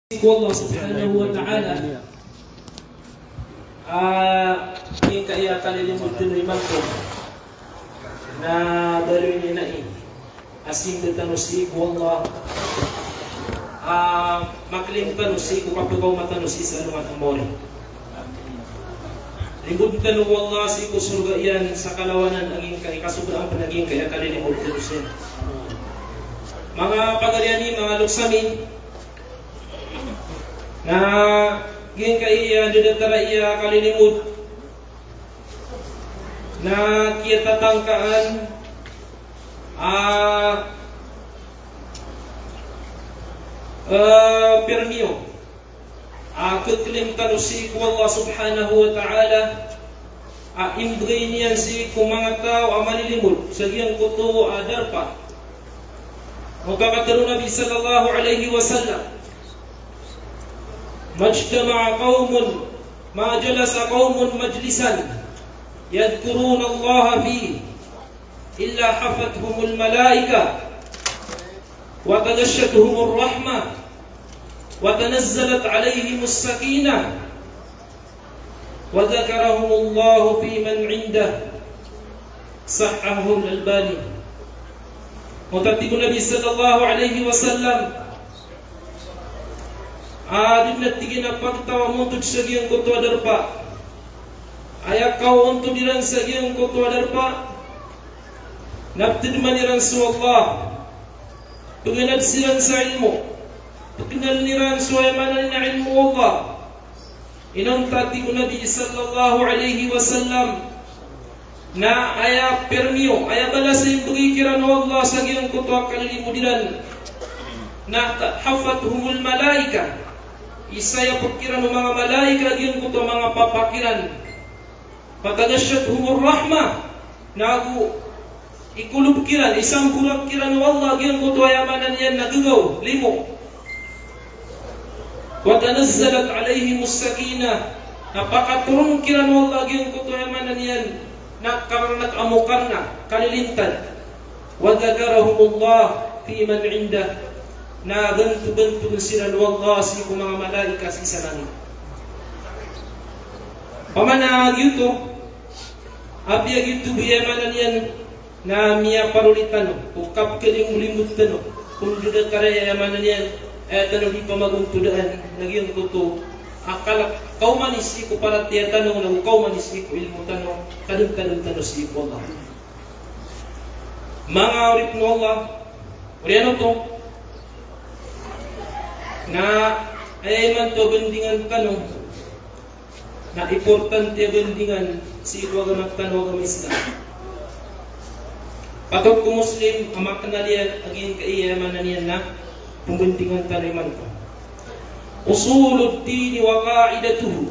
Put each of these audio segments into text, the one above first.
Allah subhanahu wa ta'ala yung kaya kalilimut tuloy ko na daloy ni nain asin datanusi ko Allah maklim tanusi ko kapagaw matanusi sa anuman amore limbud tanu Allah si ko surga yan sa kalawanan aging kasugdaan pa naging kaya kalilimut tuloy mga pagariani, mga luksamin na gin kaya didatara iya kalilimut na kia tatangkaan permio keklim tanusi ku Allah subhanahu wa ta'ala imbre niyan si kumanga tao amalilimut sagiyang kuto adarpa mukakataru Nabi sallallahu alaihi wasallam majtama'a qaumun ma jalasa qaumun majlisan yadhkuruna Allah fihi illa hafathumul malaika wa taghashshatuhumur rahmah wa tanazzalat alaihimus sakinah wa dhakarahumullahu fi man 'indah sahhahu al-Albani. Mutatibu Nabi sallallahu alaihi wasallam din natigin na pagtawa mo to sa giyang kuto adarpa ayak kau untuk diran sa giyang kuto adarpa naptid maniran sa Allah tuginad siran sa ilmo tuginal niran sa yamanan na ilmo Allah inang tati ko Nabi sallallahu alaihi wasallam na aya permio aya balas yung tugikiran Allah sa giyang kuto kalilimudiran na hafathumul malaika isaya pagkiran ng mga malaika diyan ko to mga papakiran patagasyathumur rahmah nagu ikulub kiran isang burak kiran ng Allah diyan ko to ayamanan yan nagugaw limo wa tanazzalat alaihimus sakinah napakaturun kiran ng Allah diyan ko to ayamanan yan nakaranak amukarna kalilintan wa dhakarahumullah fi man 'indah na gantu-gantu sila ng Allah si mga malaika sa isa langit. Pamanag yuto, abiyag yuto biyamanan yan na miya parulitan, kung kapkaling mulimutan, kung duda karaya yamanan yan, tanong di pa maguntudaan, nagyan ko to, akala, kau manis ko para tiya tanong, na kau manis ko ilmu tanong, kadang-kadang tanong si Allah. Mga urip mo Allah, uriano to, na ay man to bendingan tanong na importante bendingan si wagamat tanong ng Islam patog ko Muslim amakna liyan agin kaiyamanan niyan na pembendingan tanong man ko usulud dini wa qaidatuhu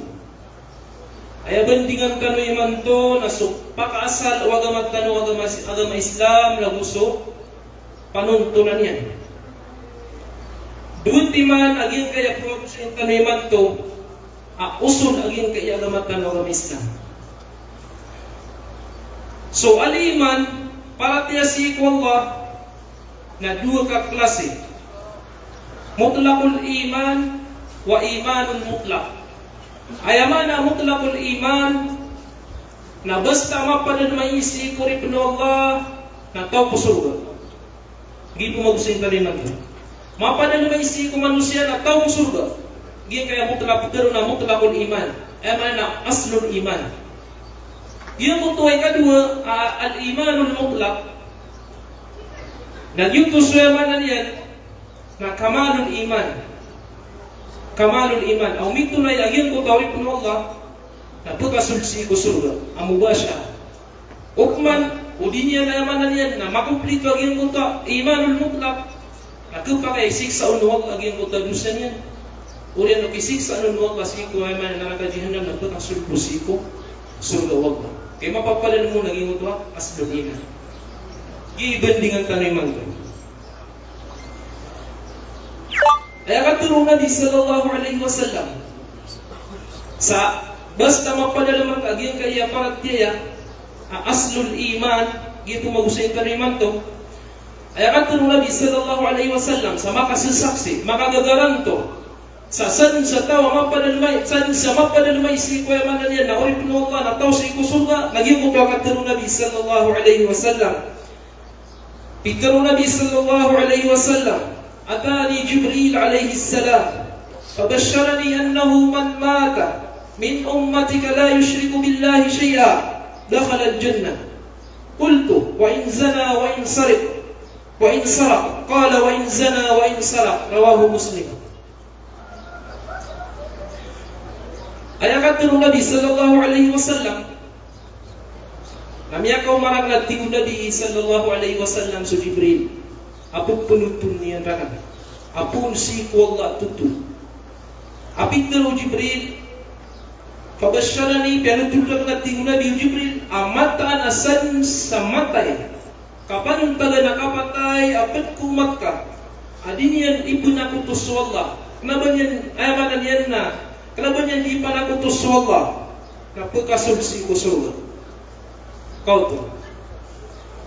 ay bendingan tanong man to na pakaasal wagamat tanong agama Islam na gusto panuntunan yan duti man aging kaya produsin taniman to usul aging kaya agamatan ng Islam. So aliman para tiyasi ko Allah na dua ka klase mutlaqul iman wa imanun mutlaq ayaman na mutlaqul iman na basta mapanan maisi ko rin Allah na tao po surga hindi po magusin taniman to mapanan na isi ko manusia na tao surga. Giyan kaya mutlaq pero na mutlaqul iman. Ay man na aslul iman. Giyan mo tuway kadua al-imanul mutlaq. Nagyuto suya man yan na kamalul iman. Kamalul iman. Aw mito na agiyan ko tawid po Allah na pagkasulsi ko surga. Amubasya. Ukman udinya na yaman yan na makumplito agiyan ko ta imanul mutlaq. Aku pakai siksa unwag aging utadusan yan. Uriyan o kisiksa unwag kasiko ay man nakakajihanan na ito ang sulpusiko surga wag mo. Kaya mapapalan mo naging ito aslunina. Giibandingan taniman ko. Kaya katurunan di sallallahu alaihi wasallam sa basta mapalalaman aging kaya parat tiya aslul iman gitu magusayin taniman to ay akan Nabi sallallahu alaihi wasallam sa makasisaksi, makagagaranto San sa tawa mapadalumay, san sa mapadalumay si kuya manan yan na ori puno Allah na tao sa ikusulga, naging ko katero Nabi sallallahu alaihi wasallam. Pitero Nabi sallallahu alaihi wasallam, atani Jibril alaihi salam, fabashsharani annahu man mata min ummatika la yushriku billahi shay'a dakhala al-jannah. Qultu wa in zana wa in sariq wa in saraq, qala wa in zana wa in saraq, rawahu Muslim. Ayakat ng Nabi sallallahu alaihi wasallam, namya kau marang nating Nabi sallallahu alaihi wasallam su Jibril, apun penutun niyan rakan, apun si ku Allah tutu. Apit daw Jibril, fabashsharani pianutulak nating Nabi Jibril, amatan asan sa matay, kapan taga nakapatay, apat kumat ka, adin yan ibun ako to sa Allah, kanaban yan, ayamanan yan na, kanaban yan di pa nakutos sa Allah, na pagkasulsi ko sa Allah. Kau to.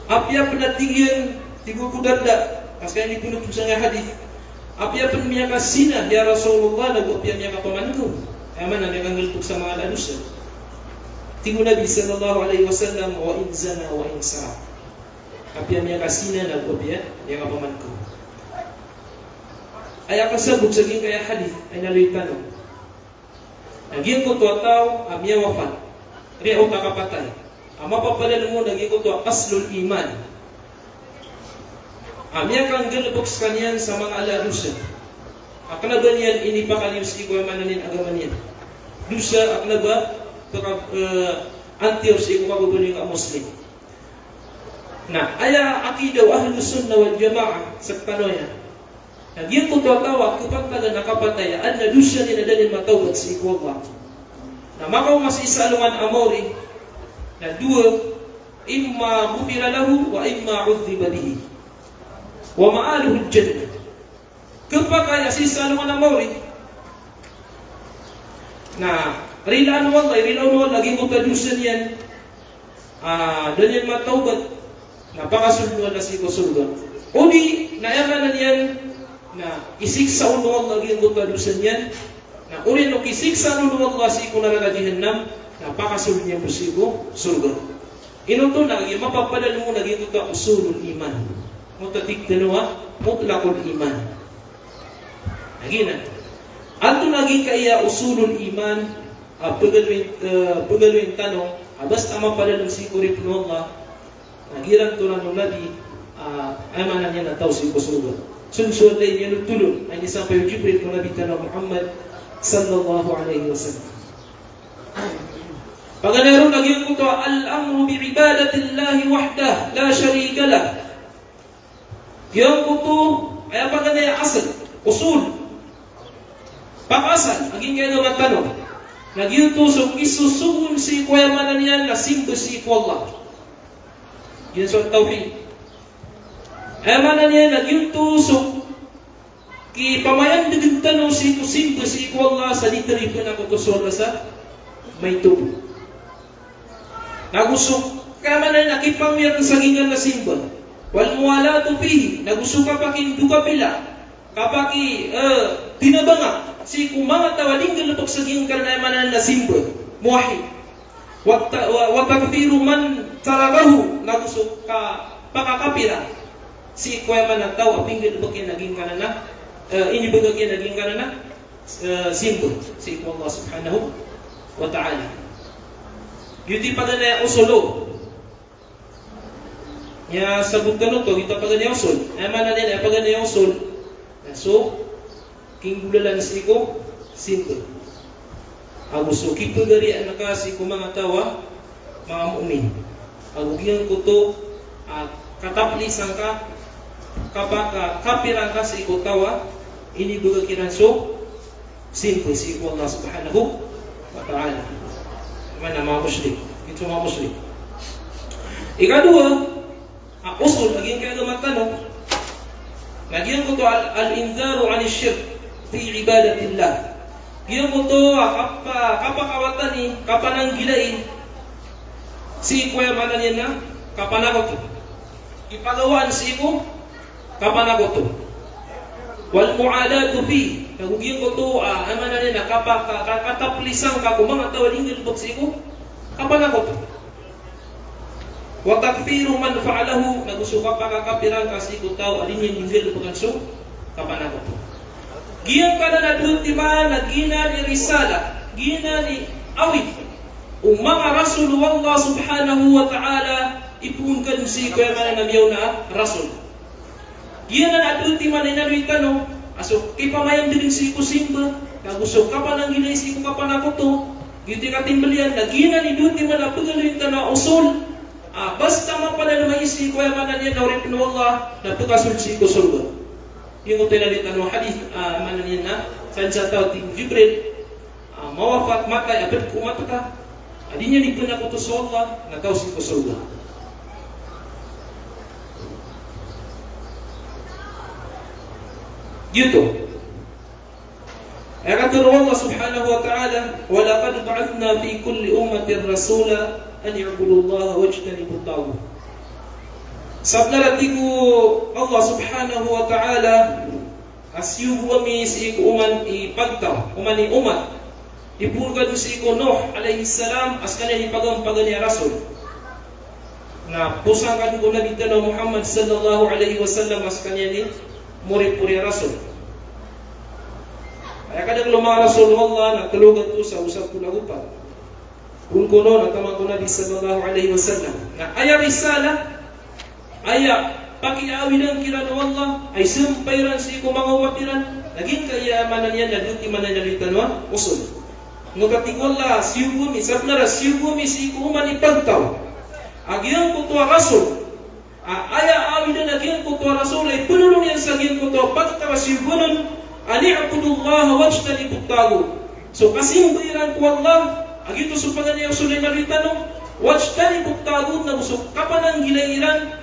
Apya penatingin, tigo kudanda, kasi ini punut sa nga hadith. Apya pen miya kasina, ya Rasulullah, nag-upya miya kapamanko. Ayaman, naganggalpog sa mga lanusa. Tigo Nabi sallallahu alaihi wasallam, wa in zana wa in saraq. Apya miya kasina, nag-upya miya kapamanko. Ay kasabog sa ging kaya hadith, ay naloy tanong. Naging ko to tao, amya wafat. Riyaw kakapatay. Ang mapapalan mo, naging ko to aslul iman. Amya kang galabok kanyan sa mga aladusa. Akna ba niyan, inipakaliw si ko mananin agaman yan. Dusa, akna ba, antiyor si ko kababunin ka Muslim. Na, aya akidaw ahlus sunnah wal jamaah sa tanoya. Naging ko tawa kapag taga nakapatay, an na dusya ni nadalin matawad sa ikwawa. Na makaw mas isalungan amori, na dua, imma gufira lahu wa imma udhiba bihi. Wa ma'aluhu al-jannah. Kapag kaya si isalungan amori, na rilaan walay, laging ko dusya niyan, danyan matawad, napakasulungan na si ikusulgan. Udi, nayaman na niyan, na isiksa ulo Allah lagi ang kadusan yan, na uli no kisiksa ulo Allah si ko narala jahannam, napakasulun niya po si ko surga. Ino to naging mapapadal mo naging ito usulul iman. Mutatik dalawa, mutlakul iman. Naging ato naging kaya usulul iman, pagaluin tanong, basta mapadal si ko rin Allah, nagiran to na ng Nabi, amanan niya na tao si ko surga. Sunod ay niya nagtulong ay nisampay yung Jibril kung Nabi Tanah Muhammad sallallahu alaihi wasallam. Paganaroon naging ito, al-amru bi'ibadatillahi wahdah, la sharika lah. Yung ito, ay paganay asal, usul, pakasal, naging kayo naman tanong. Naging ito, so isusugun si kuya manan yan, na simbo si Allah. Yan sa tawhid. Amanan niya naging tusok ki pamayan digin tanong si kusimba si Allah sa literi po na kutusola sa may tubo. Nagusok kama na nakipangyan sa gingan na simba. Wal muwalatu fihi, nagusok kapakin duka pila. Kapaki tinabanga si kumanga tawaling galutok sa gingan na manan na simba. Muwahid. Wa takfiru man taragahu, nagusok ka pakakapira. Si kuya man ang tao, apinggit ba kayo naging kanana, inibagay kayo naging kanana, simbo, si Allah subhanahu wa ta'ala. Yuti pa na usulo. Ya sabut ka to, ito pa na usul. Ama na nila, pa na usul. So, king bulalan si ko, simbo. Agusto, kipagari ang nakasi ko mga tawa, mga mu'min. Agugyan ko to, kataplisan ka, kapag kapiran ka sa ikotawa, inibuga kinanso, simple si Allah subhanahu wa ta'ala. Mana mga muslim. Ito mga muslim. Ikadua, usul, naging kayo magtanong, naging ko to al-inzaru an-shirk fi ibadatillah. Giyan ko to, kapakawatan ni, kapananggilain, si kuya manan yan na, kapanagot. Ipagawaan si ko, kapanagot. Wal mu'adatu fi, kagugian ko to, naman na nila, kataplisan ka, kung mga tawa din gilbog sigo, kapan ako to. Wa takfiru man fa'alahu, nagusuka pa kakapiran kasi ko tao, alin yung gilbog ang so, kapan ako to. Giyang ka na nadultima, na gina ni risala, gina ni awit, mga Rasulullah Allah subhanahu wa ta'ala, ipunkan si kuya man na miyaw na Rasul. Giyang na nadultima na inaluitan, no? Aso, ipamayang din si ko simba, kagusok ka pa ng gilay si ko kapan ako to, giti ka timbalian, na gina ni dultima na pagaluitan na usul, basta mapala na maisi kuya man na niya na uripin Allah, na pagasul si ko surga. Yung tinalitan mo hadith mana niya na sansa tao ti Jibril mawafat matay abad kumat ka adinya ni puna ko to sa Allah nagaw si ko surga. Gitu. Ay katuro Allah subhanahu wa ta'ala wa laqad ba'athna fi kulli ummatin rasula an ya'budu Allah wajtanibu at-taghut. Sabna ratiku Allah subhanahu wa ta'ala asyubu kami si iku uman ipagtaw, umani umat ipurgad si iku Nuh alaihi salam askanya ipagang-pagan niya Rasul na pusangan ko na dito na Muhammad sallallahu alaihi wasallam askanya ni murid-puri Rasul. Kaya kadang lumang Rasul Allah nagtulugan to sa usap ko na upat kung kuno natamang ko na di sallallahu alaihi wasallam na aya risala aya pakiawi ng kiran Allah ay sumpairan si ko mga watiran naging kayamanan niya na duti man na litanwa usul no katigwala siyugumi sabnara siyugumi si ko man ipagtaw agyang ko to Rasul aya awi na naging ko to Rasul ay punulong yan sa gin ko to pagtaw siyugunon ani abudullah wajtanibu at-taghut so kasing biran ko Allah agito supagan niya usul na litano wajtanibu at-taghut na busok kapan ang gilairan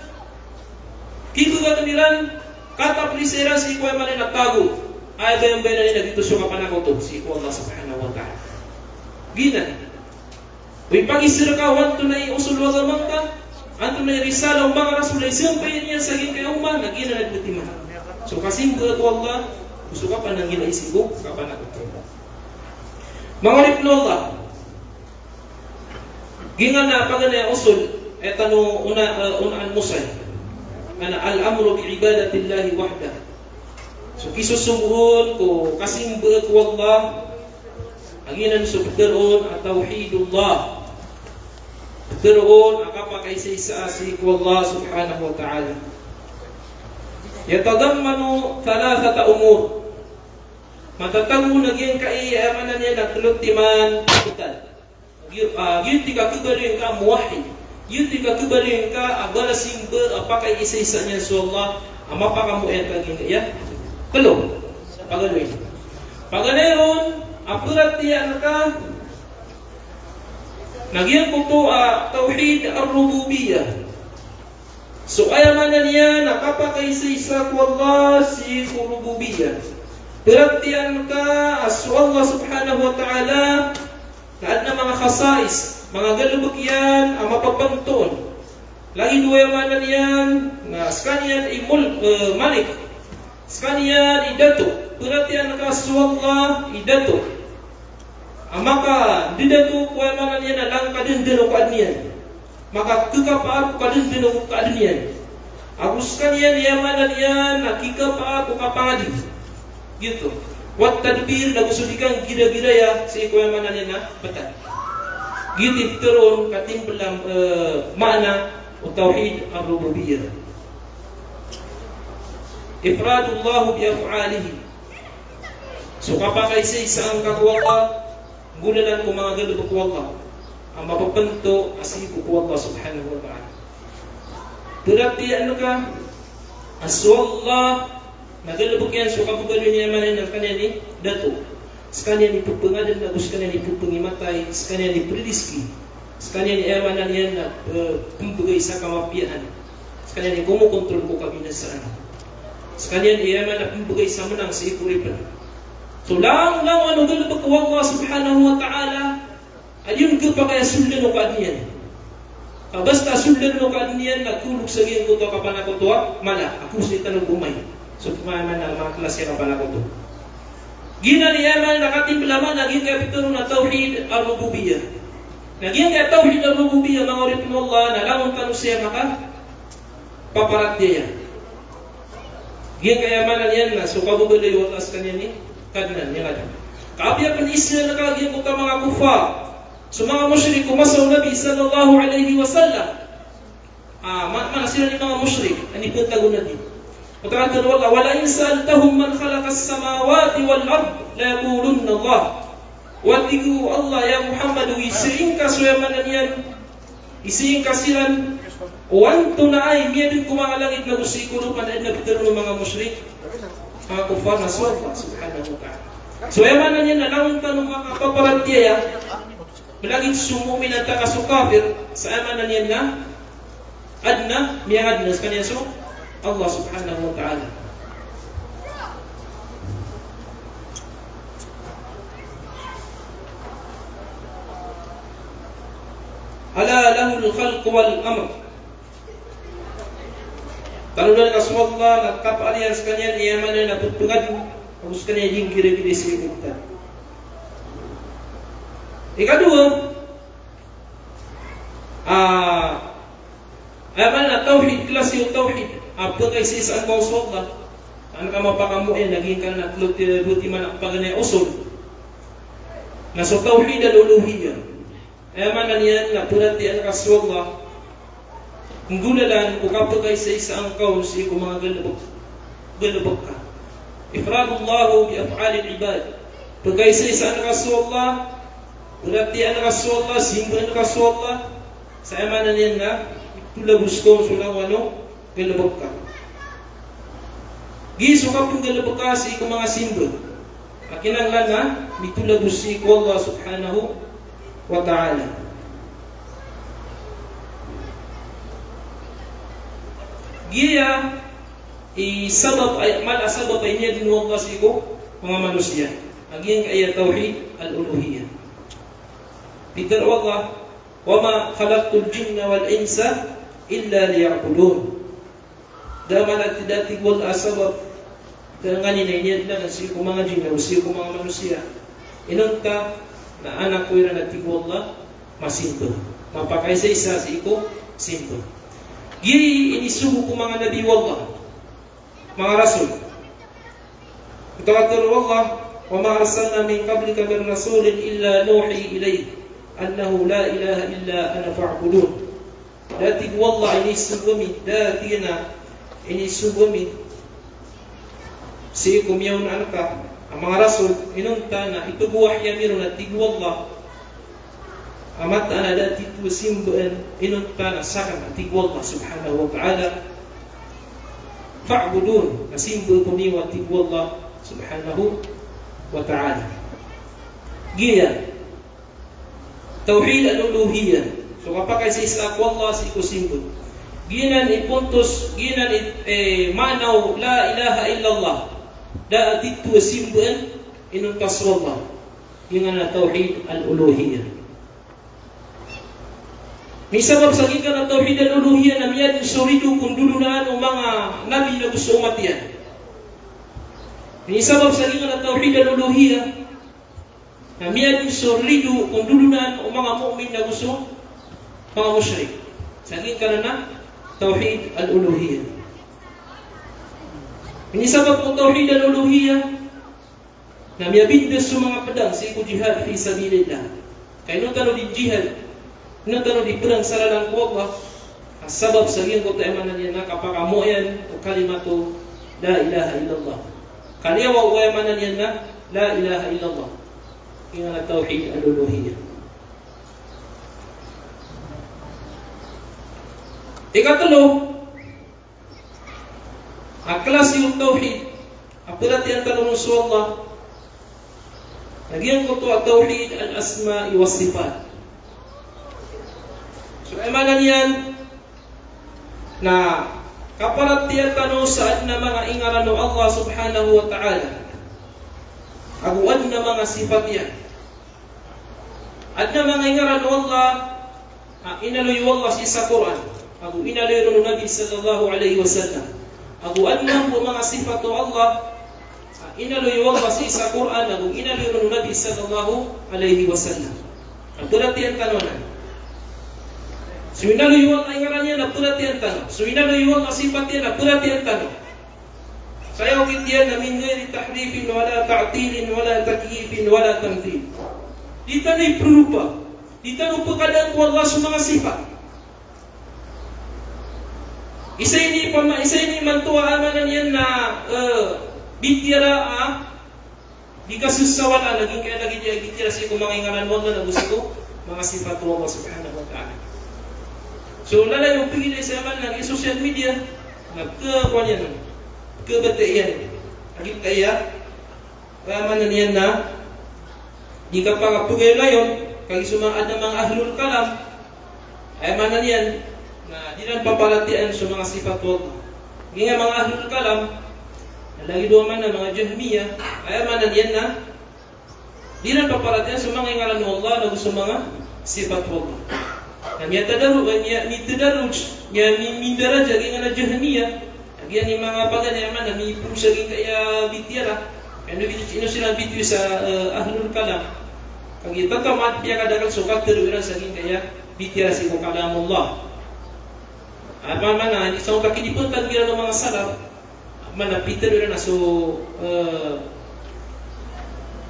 kiko gatamiran kata plisera si ko man na tago ay bayang-bayang na dito sa kapanakoto si ko Allah subhanahu wa ta'ala gina uy pagisira ka wanto na iusul wa gamangka anto na risala mga rasul ay sampay niya sa gin kay umma nagina nagbutima so kasing ko Allah gusto ka pa nang gina isigo kapanakoto mga ripnola gingan na pagana usul etano unaan musay ana al-amru bi ibadatillahi wahda. So kisusubuhon ko kasing buot ko Allah aginan subdaron at tauhidullah. Daron akapakaisa-isa si ko Allah subhanahu wa ta'ala. Yatadammanu thalathata umur. Matatago naging kaiyamanan niya na tulutiman total. Yun tika kubarin ka muwahid. Yun di ka kubarin ka abala simba apakay isa-isa niya sa Allah ama pa ka mo etagin ya kalo pagaluin paganayon apurat tiyan ka nagyan ko to tauhid ar-rububiyyah so ayamanan niya nakapakay isa-isa ko Allah si rububiyyah purat tiyan ka as Allah subhanahu wa ta'ala na adna mga khasais mga galubog yan ang mapapanton. Lagi duwa manan yan na skanian malik. Skanian idato. Perhatian kaswallah idato. Maka didato kuwa manan yan na lang kadindino kaadniyan. Maka kekapaan ko kadindino kaadniyan. Agus skanian yamanan yan na kikapaan ko kapangadi. Gitu. Wat tadbir na gusto dikang gira-gira ya si kuwa manan yan na betal. Gitip turun katimbelang makna tauhid ar-rububiyyah. Ifradullah bi af'alihi. So kapag isa ang kagwala, gulalan ko mga galubog ko Allah. Ang mapapanto asibo ko Allah subhanahu wa ta'ala. Turati ano ka? Aswallah nagalubog yan so kapag niya manan ng kanya ni dato. Sekalian ni pupengadan na sekalian ni pupengimatay, sekalian ni prediski, sekalian ni emanan yan na pembegay sa kamapian, sekalian ni kumukontrol ko kabinasaan, sekalian ni eman na pembegay sa menang sa ikuripan. So lang ano galabag ko Allah subhanahu wa ta'ala, ayun ka pa kaya suldan o kaadniyan. Basta suldan o kaadniyan, nagkulog sa giyan ko to kapanakoto, mala, ako sa itanong umay. So kumaman na mga klase kapanakoto. Gina ni yaman nakatim laman naging kapitulo na tauhid al-rububiyah. Naging kaya tauhid al-rububiyah mga ulit mo Allah na lamang tanong siya maka paparat dia. Gina kaya manan yan na so kabubulay watas kanya ni kadnan niya kadnan. Kaabya pan isya na kagyan ko ka mga kufar. So mga musyrik kumasaw Nabi sallallahu alaihi wasallam. Mana sila ni mga musyrik ani puntagon na din. Katakan Allah, wala in sa'altahum man khalaqas samawati wal ard la yaqulunna Allah. Watigu Allah ya Muhammad isiin ka suyaman yan. Isiin ka silan. Wanto na ay miyadin ko mga langit na busikulupan ay nabitaro ng mga musyrik. Mga kufar na Allah subhanahu wa ta'ala. Suyaman na yan na naunta ng mga paparatiyaya. Malagit sumumin at takasukafir sa amanan yan na adna miyahad na sa kanya so Allah subhanahu wa ta'ala. Ala lahul khalq wal amr. Talunan Rasulullah nagkapalian sa kanya iyaman na natutungad tapos kanya yung kira-kira sa ikita. Ikadua, ayaman na tauhid, klase yung tauhid. Apto kay sa isang kausok ka, ano ka mapakamuin, naging ka na buti man ang paganay usol. Nasa tauhid al-uluhiyya. Ayaman na niyan, napurati ang Rasulullah, kung gulalan, kung kapto kay sa isang kaus, kung mga galabog ka. Ifradullahu bi af'alil ibad. Pag kay sa isang Rasulullah, purati ang Rasulullah, simbo ang Rasulullah, sa ayaman na niyan na, tulabos ko, sulaw ano, galabog ka. Giso ka pong galabog ka sa ikong mga simbol. Akinanglan na, mitulabos si Allah subhanahu wa ta'ala. Giya, sabab ay sabab ay niya din Allah sa ikong mga manusia. Aging kaya tawhid al-uluhiyya. Bitar Allah, وَمَا خَلَقْتُ الْجِنَّ وَالْإِنسَ إِلَّا لِيَعْبُدُونَ. Daman at dati wal asabab tanganin ay niya lang si ko mga jin o si ko mga manusia. Inunta na anak ko ira natigwal na masinto. Mapakay sa isa si ko sinto. Giri inisubo ko mga nabi wallah. Mga rasul. Utawatul wallah wa ma arsalna min qablika min rasulin illa nuhi ilayhi annahu la ilaha illa ana fa'budun. Dati wallah inisubumi dati na inisubumi si kumyaw na anka ang mga rasul inunta na ito buwah ya meron na tigwallah amat na dati ito simbuan inunta na sakang na tigwallah subhanahu wa ta'ala fa'budun na simbul kumiwa tigwallah subhanahu wa ta'ala. Giya tauhid al-uluhiyya. So kapag sa isa wallah si ko simbol ginan ipuntos ginan manaw la ilaha illallah da dito simbuan inuntas wallah yung na tauhid al-uluhiyya. May sabab sa gikan na tauhid al-uluhiyya na miyad surido kung dulunaan ang mga nabi na gusto umatiyan. May sabab sa gikan na tauhid al-uluhiyya na miyad surido kung dulunaan ang mga mu'min na gusto mga musyrik. Sa gikan na tauhid al-uluhiyya. Ini sabab ng tauhid al-uluhiyya na miyabindas sa mga pedang sa iko jihad fi sabilillah. Kaya nung tanong di jihad, nung tanong di pedang sa lalang ko Allah, ang sabab sa giyan ko tayo manan yan na kapakamuyan o kalimatu la ilaha illallah. Kaniyawa o manan yan na la ilaha illallah. Yung na tauhid al-uluhiyya. Ikatulo, ang klase yung tauhid, ang pilati ang tanong sa Allah, nagyan ko ito ang tauhid al-asma wa sifat. So, emanan yan na kaparat tiyan tanong saan na mga ingaran ng Allah subhanahu wa ta'ala. Aguan na mga sifat yan. At na mga ingaran ng Allah, inaloy Allah sa Quran. Abu inalero ng Nabi sallallahu alaihi wasallam. Abu annam po mga sifat ng Allah inaluy Allah sa Quran ug inaluy ng Nabi sallallahu alaihi wasallam. Perhatian tanunan. So inaluy Allah ngarannya na perhatian tanu. So inaluy Allah sifatnya na perhatian tanu. Saya ukitian na min ghairi tahrifin wala ta'tilin wala takyifin wala tamthil. Dito na iperupa. Dito na pagkadaan ko Allah sa mga sifat. Isa ini mantua amanan yan na bitira di kasusawala naging kaya lagi dia bitira sa ko mga ngaran mo na gusto ko mga sifat ko Allah subhanahu wa ta'ala. So lalay yung pigil sa man ng social media nagkakuan yan kebatian agit kaya amanan yan na di ka pagapugay layon kag sumaad ng mga ahlul kalam ay manan yan na di lang papalatian sa mga sifat Allah. Nga mga ahlul kalam lagi dua man mga Jahmiyah ay manan yan na di lang papalatian sa mga ngalan Allah na gusto mga sifat Allah. Na niya tadarruj niya min daraja nga Jahmiyah agyan ni mga paganyaman na mi pusa kaya bitira ano ino sila bityo sa ahlul kalam. Kag itatamat piya kadakal sukat teruran saging kaya bitira si kalamullah. Apa mana isang kakinipuntan gira ng mga salaf mana piteruran na so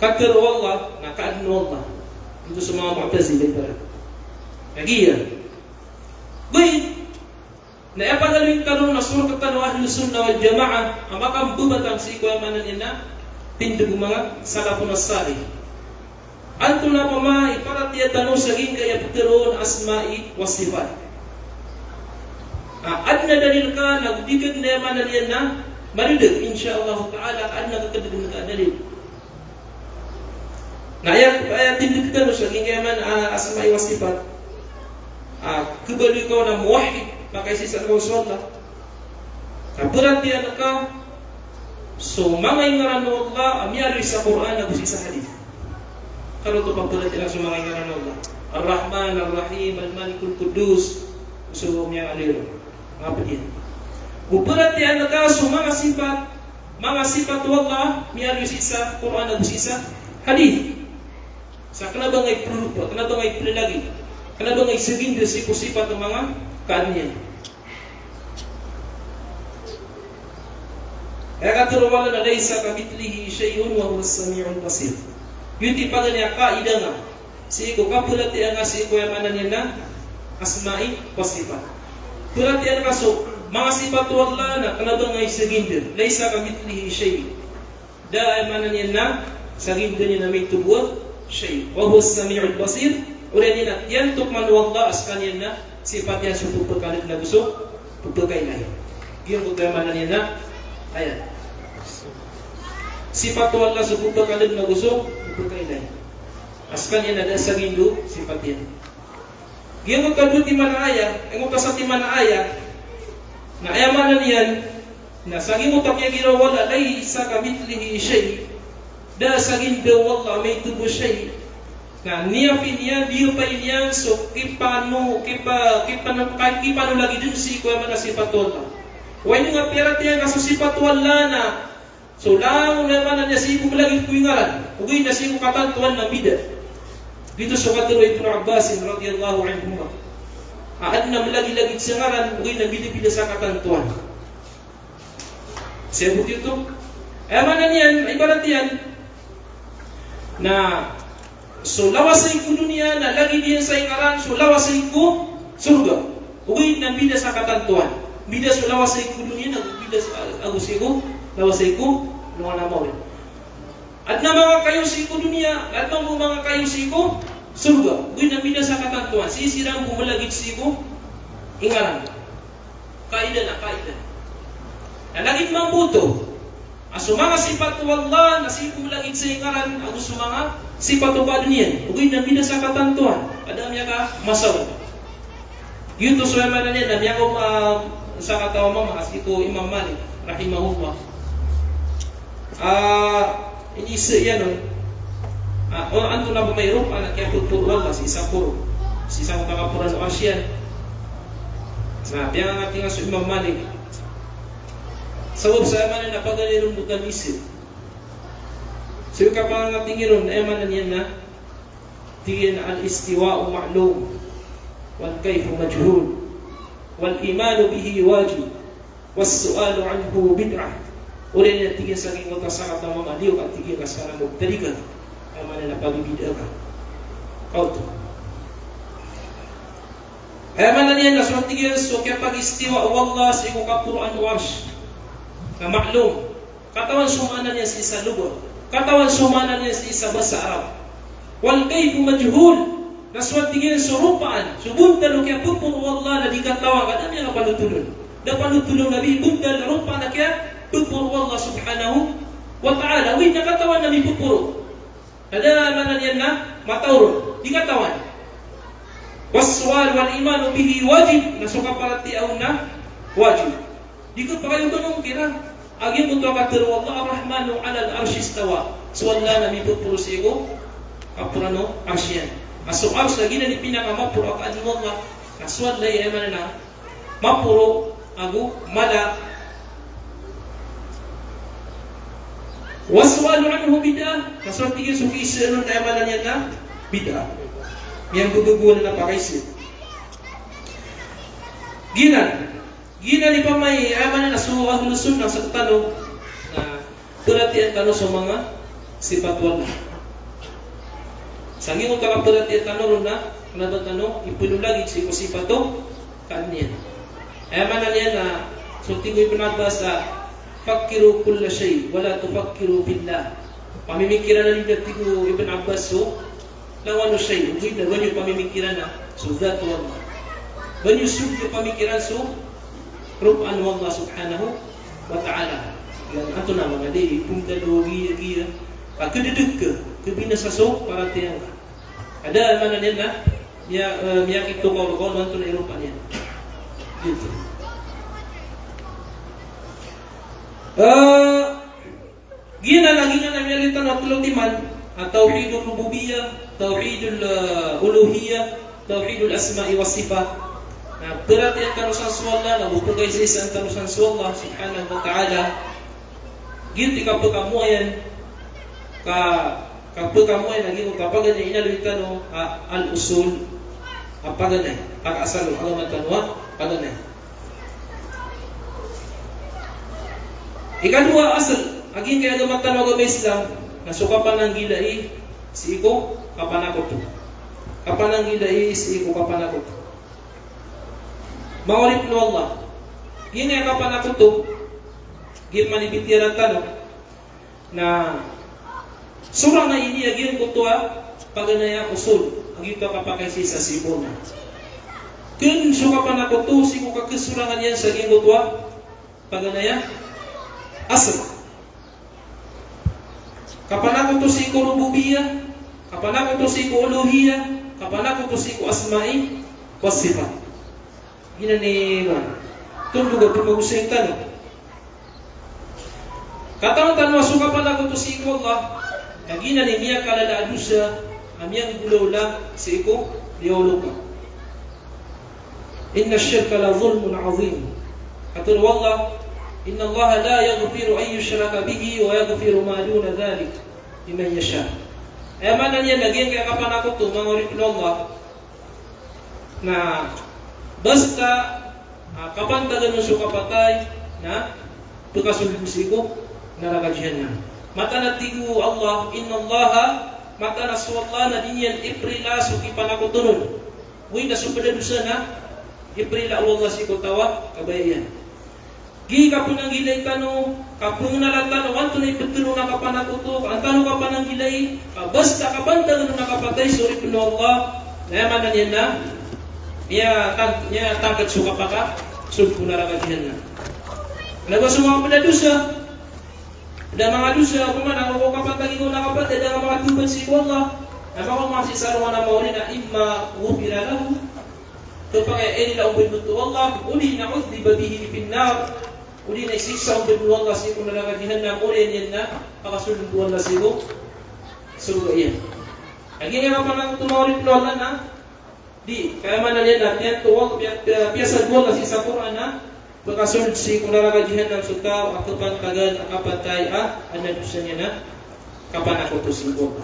kateru Allah na kaadno Allah. Ito sa mga Mu'tazilah para. Nagiya. Baik. Na apa dalawin karon na surah kanu Ahlus Sunnah wal Jamaah ang makambubatan si ko manan ina tindog mga salafun as-salih. Anto na pama iparatiya tanu saging kaya piteron asma'i was sifat. Adna dalil ka nagdikit na manan yan na maridag insyaallah taala adna kakadagin ka dalil. Na ayat tindig tanu saging kaya man asma'i was sifat. Kebalik kau na muwahhid pakai sisa kau sholat. Perhatian ka so mga ngaran Allah amiyari sa Quran at sa hadith. Kalau tu pagperhatian sa mga ngaran Allah. Ar-Rahman, Ar-Rahim, Al-Malikul Quddus, so yang aliro. Apa dia? Perhatian ka so mga sifat Allah amiyari sa Quran at sa hadith. Sa kenapa ngay perupa, kenapa ngay pelagi? Kenapa ngay seging dari sifat ng mga kaaniyan? Kaya katuruwala na laysa kamithlihi shay'un wa huwa as-sami'ul basir. Yuti pa niya kaidah nga. Si ko kapulati ang si ko yamanan niya na asma'i wa sifat. Pulati ang kaso mga sifat Allah na kanaba ngay seging dari laysa kamithlihi shay'un. Da yamanan niya na saging dari na may tubuh shay. Wa huwa as-sami'ul basir. Ulian na yan tukman wallah askanyan na sifatnya subuh perkali na gusto pagpagay na. Yan ko yamanan niya na ayan. Sifat Allah subuh perkali na gusto pagpagay na. Askanyan na sa gindu sifat yan. Yan ko kadul di mana ayah, ang kasati mana ayah. Na ayamanan yan na saging utak niya girawala laysa kamithlihi shay. Da saging daw wallah may tubuh shay. Nah, niya pinya dia pa inyang so kipano lagi din si ko man sifat Allah. Wa nga pera tiya nga sifat Allah na. So lang naman niya si ko lagi ko ngaran. Ugay na si ko katantuan na bida. Dito sa katero Ibn Abbas radhiyallahu anhu. Adna lagi sa ngaran ugay na bida sa katantuan. Sebut itu. Manan yan ibarat yan na so lawasay ko dunia na lagi diyan sa ingaran so lawasay ko surga. Ugay na bida sa katantuan. Bida so lawasay ko dunia na bida sa agusiko lawasay ko luwan na mo. At na mga kayo siko dunia, at ng mga kayo siko surga. Ugay na bida sa katantuan. Sisirang bumalagit siko ingaran. Kaida na kaida. Na lagit mambuto. Aso mga sifat Allah na siko lagit sa ingaran agus mga sifat pa dunia. Ugay na bida sa katantuan. Adam ya ka masaw. Yun to suwema na niya. Dami ako sa katawa mga asiko Imam Malik rahimahullah. Inisa yan o. Anto na ba mayroon pa na kaya putpuro Allah si isang puro. Si isang kakapuran o Asyan. Biya nga ating aso Imam Malik. Sawab sa yaman na napagalirong bukan isip. So kapag natingin ron, man niyan na tingin al-istiwa'u ma'lum wal kayfu majhul wal imanu bihi wajib was su'alu anhu bid'ah. Uli na tingin sa aking mutasakat na mamaliw at tingin ka sa karang magtarigan ay man na pabibid'a ka. Kauto. Ay man na niyan na so tingin so kaya pag-istiwa wallah sa ikong kapuruan warsh na ma'lum katawan sumana niya sa isa lugar, katawan sumana niya sa isa basa Arab. Wal kayfu majhul, naswat tingin surupaan, subunta lo kaya pupuro wallah na di katawan, kada niya napalutulun. Napalutulun nabi, bunta na rupa na kaya pupuro wallah subhanahu wa ta'ala. Uy, nakatawan na may pupuro. Kada manan yan na matawron, di katawan. Waswal wal imanu bihi wajib, nasuka paratiaw na wajib. Di ko pa kayo ganun kira. Agi mo ito katero, Allah ar-Rahmanu ala al-arsh istawa. So Allah na mipupuro sa iyo, kapurano, arsh yan. Aso arsh lagi na ni pinakamapuro ak admo Allah. Naswad na iya na mapuro, agu, mala. Waswalu anhu bid'ah. Naswad tigil suki isirin na iya niya na bid'ah. Yang guguguan na pakaisit. Gina ni pamay ayaman na so ahlus sunnah sa tanong na perhatian tanong sa mga sifat wallah. Sangi mo ka perhatian tanong na kanang tanong ipuno lagi si sifat to kaniya. Ayaman na niya na so tingoy pinabasa fakiru kulla shay wala tufakkiru billah. Pamimikiran na nila tigo Ibn Abbas so lawano shay ugid na ganyo pamimikiran na so that wallah. Ganyo sugyo pamikiran so Rupan Allah subhanahu wa ta'ala. Yan ato na mga di punta dogi giya. Pagkadudug ka, kabinasa so para tiyang ka. Ada mana niyan na miyakit to ko manto na irupan yan. Dito. Gina lagi nga namiyalitan na tulong timan tauhidul rububiyah, tauhidul uluhiyah, tauhidul asma'i was sifat. Berarti ang tanusan sa Allah, nabupugay sa isang tanusan sa Allah subhanahu wa ta'ala. Ginti kapag kamuayan, kapag kamuayan, naging kapag ganyan inaluitan no, al-usul, kapag ganyan, pag-asal, alamat tanwa, kapag ganyan. Ikadua asal, aging kaya alamat tanwa ng Islam, nasukapan ng gilai, si iko, kapanakot to. Kapan ng gilai, si iko, kapanakot to. Mawarip no Allah. Yun nga kapan ako to, gil manibitiran tanong, na surang na ini agin ko to paganaya usul, agin to kapakasi sa sibona. Kung sukapan ako to, sigo kakasurangan yan sa agin ko to paganaya asal. Kapan ako to si ko rububiyah, kapan ako to si ko uluhiyah, kapan ako to si ko asma'i wasifat. Gina ni Juan. Tundog at mag-usay tanong. Katang tanong, suka pala ko to si iko Allah. Nagina ni Mia kalala adusa, amiyang gulawla si iko, liyolo ka. Inna syirka la zulmun azim. Katun wallah, inna Allah la yaghfiru an yushraka bihi wa yaghfiru ma duna dhalik liman yasha. Ayaman na niya, naging kaya kapan ako to, mga orin Allah, na basta kapan taga ng sukapatay na pagkasulbusiko narakadyan na. Mata na tigu Allah, inna Allah, mata na suwala na dinyan Iprila suki panakutunun. Uy, nasupadadusa na Iprila Allah si kutawa, kabayan. Gi kapun ang gilay tanong, kapun na lang tanong, anto na ipagtuno na kapanakuto, ang tanong kapan ang gilay, basta kapan taga ng nakapatay, suri puno Allah, nayaman na niyan na, niya tangkat suka paka sulpu narakadihan na. Nagwa sa mga padadusa, ada mga dusa, kumana ako kapatagi ko nakapatid, ada mga tuban si Allah, na mga masisarungan na mauli na imma ghufira lahu. Kapag ay nila ubid mo Allah, uli na udli babihi finnar, uli na isisa ubid mo Allah si kung narakadihan na, uli niyan na, pakasulun ko Allah si ko, suruga iyan. Lagi nga pa nang tumawalip Allah na, di, kaya man na niya natin, tuwag, piyasad mo kasi sa Quran na, bakasunod si kung narakajihan ng sutaw, akapan kagan, akapatay, anadusan niya na, kapan ako to siguro.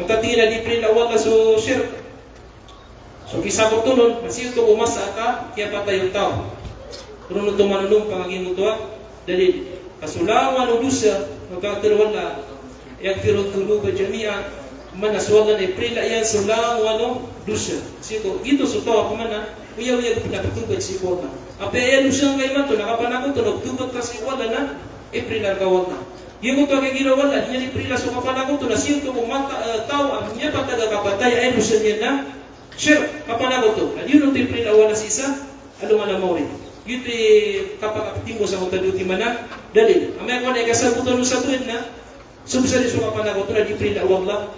Ang katina di prila wala so shirk. So kisabot to nun, masiyo to umasa ka, kaya patay yung tao. Kung ito manunong pangaging mo to, dahil kasulawan o dusa, magkakir wala, yagfirot tuluba jami'a, manaswagan ay prila yan, sulawan o dusa. Siko, gito so to ako mana, uyaw-uyaw pinakatubad si Kona. Apa yan dusa ngay man to, nakapanakot to, nagtubad kasi wala na, prila kawal na. Yung ito kay ginawa na, niya ni prila so kapanakot to, nasiyo to kung tao, ang niya pataga kapatay, ay dusa niya na, sure, kapanakot to. At yun ito prila wala si isa, ano nga na mo rin. Yun kapag mo sa mga taduti mana, dalil. Amay ko na ikasabutan mo sa tuwid na, subsari so kapanakot to, na di prila wala.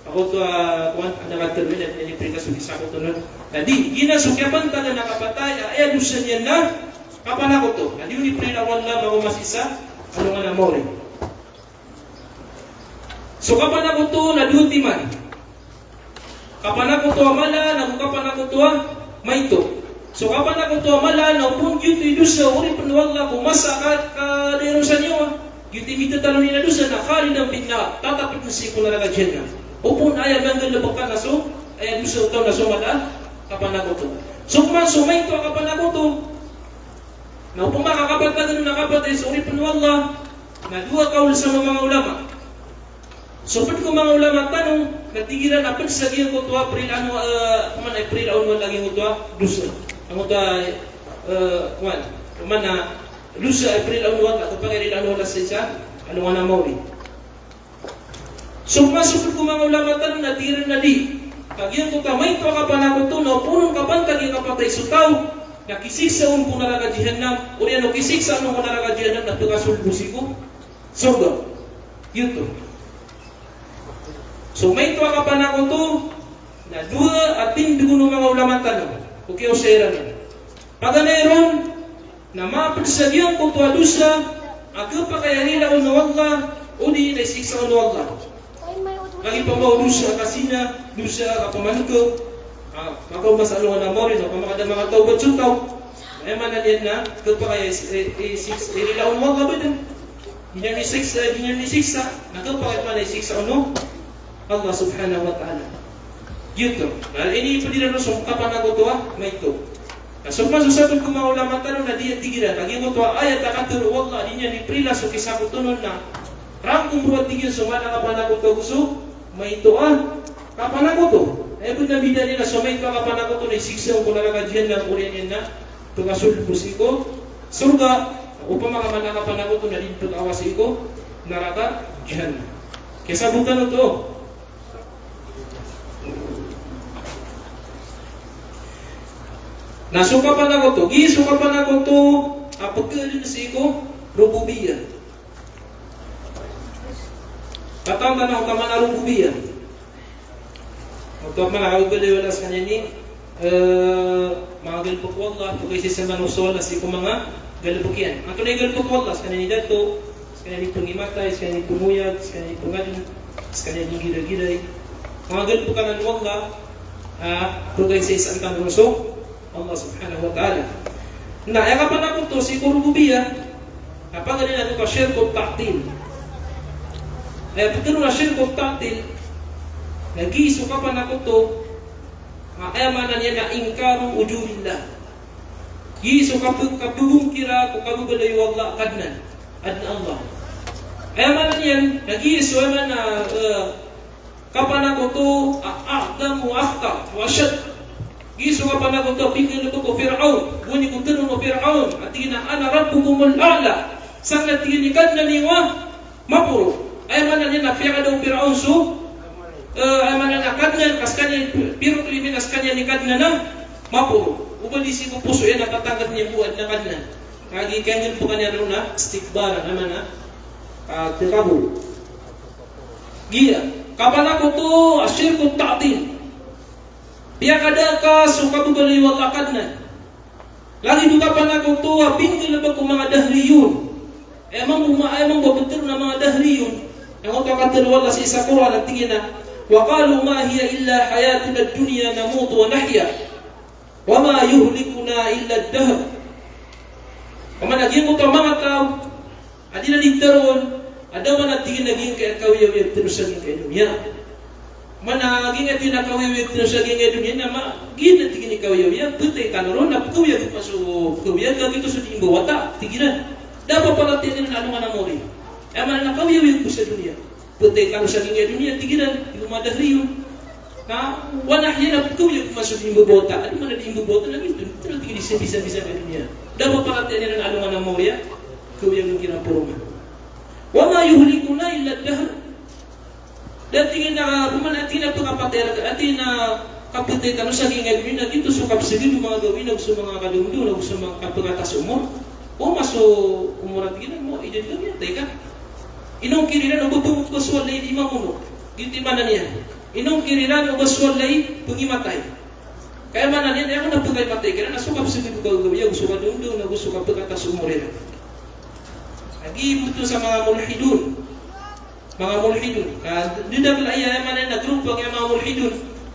Ako to, kuwan, nakatermin at ni prila so isakot to nun. Tadi, ginasukyapan taga nakapatay, ay dusa niya na, kapanakot to. At yun ni prila wala, bago mas isa, ano nga na mo rin. So kapan ako to naduti man. Kapan ako to amala, naku kapan ako to maito. So kapan ako to amala, na upun yuto idusa, uri panuwala, kumasa ka dero sa niyo. Yuto imita talo nila dusa, nakari ng pinna, tatapit na si kung nalaga dyan na. Upun ayaw nang galabakan na so, ayaw dusa utaw na so mala, kapan ako to. So kuman, so maito kapan ako to. Na upun makakapat na ganun nakapatay, so uri panuwala, na dua kaul sa mga ulama. So, pag ko mga ulama tanong, natigilan na pag sa giyan ko tuwa, April ano, kuman April ano lagi ko tuwa, lusa. Ang tuwa, kuman na, lusa April ano, at kapag April ano na sa isa, ano nga na mo rin. So, masukod ko mga ulama tanong, natigilan na di. Kagiyan ko ka, may tuwa ka pa na ko to, no, punong kapan kagi kapatay sutaw, nakisiksa un po naragajihan na, o yan, kisiksa ano mo naragajihan na, natukasulbusi ko, soga. Yun to. So may tuwa ka pa na ko to, na dua ating dugo ng mga ulaman tanong. Okay o sera na. Paganayon, na mapagsagyan ko tuwa dusa, ako pa kaya nila o nawala, o di naisiksa o nawala. Lagi pa ba o dusa kasina, dusa kapamanko, makaw masalungan na mo rin, o kamakada mga tawbad sutaw. Ay manalian na, ako pa kaya nila o nawala ba din? Hindi ni siksa, ako pa kaya naisiksa o no? Allah subhanahu wa ta'ala. Yun. Ini pwede na so kapan ako to may ito. So masusabot ko mga ulama tanong na diyan lagi mo to ayat nakaturo wallah di niya ni prila so kisabot tunon na rangkong ruwat tigil so mana kapan ako to gusto may ito kapan ako to. Ay pud na bida nila so may ito kapan ako to na siksa ko na kagadian na kurian na to kasul ko surga upang mga manakapan ako to na dito awasi ko neraka jahannam. Kisabutan to. Nasuka pa na ko to, gisuka pa na ko to, pagkalin na si ko, rububiyah. Katang tanong ka man na rububiyah. Magtuwag man nakagulay wala sa kanya ni, mga galpok wallah, pagkaysi sa manusola si ko mga galpokyan. Ang tunay galpok wallah, sa kanya ni dato, sa kanya ni tungimatay, sa kanya ni tumuyag, sa kanya ni tungadin, sa kanya ni giray-giray. Mga galpokan ng wallah, pagkaysi sa antang rusok, Allah subhanahu wa ta'ala. Na, kapan ako to, si rububiyah, kapag ganyan natin ka shirk of ta'til. Kaya pagkano na shirk of ta'til, nag-iiso kapan ako to, ayamanan niya na ingkaru ujumillah. Iiso kapugong kira, kung kabugalayo Allah, kadnan Allah. Ayamanan yan, nag-iiso ayaman na kapan ako to, a'adam wa akhtar, wa shad. Giso ka pa na kung ito, pingin ito ko Fir'aun. Guni kong tanong mo Fir'aun. At tingin na, ana rabbukumul a'la. Sang natingin ikad na niwa, mapuro. Ay man na niya na, fiya ka daw Fir'aun so, ay man na kadnan, kas kanya, piro krimin, as kanya ni kadnan na, mapuro. Ubalisi ko puso yan, nakatanggap niya buwan na kadnan. Kagi kanyang po kanya rin na, stikbara naman na, tirabul. Giya. Kapan ako to, asyir kong ta'atin. Biya kada ka so kabugaliwag akad na. Lagi duka pa na kong tuwa, pinggil ba kong mga dahriyun. Emang babatir na mga dahriyun. Ang kakatir wala sa isa Quran at tingin na, وَقَالُوا مَا هِيَ إِلَّا حَيَاتُنَا الدُّنْيَا نَمُوتُ وَنَحْيَا وَمَا يُهْلِكُنَا إِلَّا الدَّهْرُ. Kaman naging mo ka mga tao, Adi na digtaron, ada man tingin naging kay kawiyaw terus saging kay dunya. Mana aging ati na kawiyaw terus saging kay dunya na gid na tingin kawiyaw putay kanaron na kawiyaw pasu kawiyaw gagito sa timbo wata tigiran. Dapat pala tinin na ano man amori. Man na kawiyaw sa dunya. Putay kanu saging kay dunya tigiran lumadahriyo. Na wala hiya na kawiyaw pasu timbo bota. Adi man na timbo bota na gid terus tingin bisa kay dunya. Dapat pala tinin na ano man amori. Kawiyaw ng kinapurungan. Wa ma yuhlikuna illa ad-dahr. Dati na kuman atin na pagkapatera atin na kapitay kanu sa gingay din na dito sukap sige mga gawin og sa mga kadungdung og sa mga kapagatas umur. O maso umurat gina mo idin ka teka. Inong kiriran og bubuk ko swalay di mamuno. Giti manan niya. Inong kiriran og swalay pungimatay. Kaya manan niya ako na pugay matay kaya nasukap sige og gawin og sa kadungdung og sa kapagatas umur. Lagi butuh sa mga mulhidun. Mga mulhidun. Dida pala iya man na grupo ng mga mulhidun.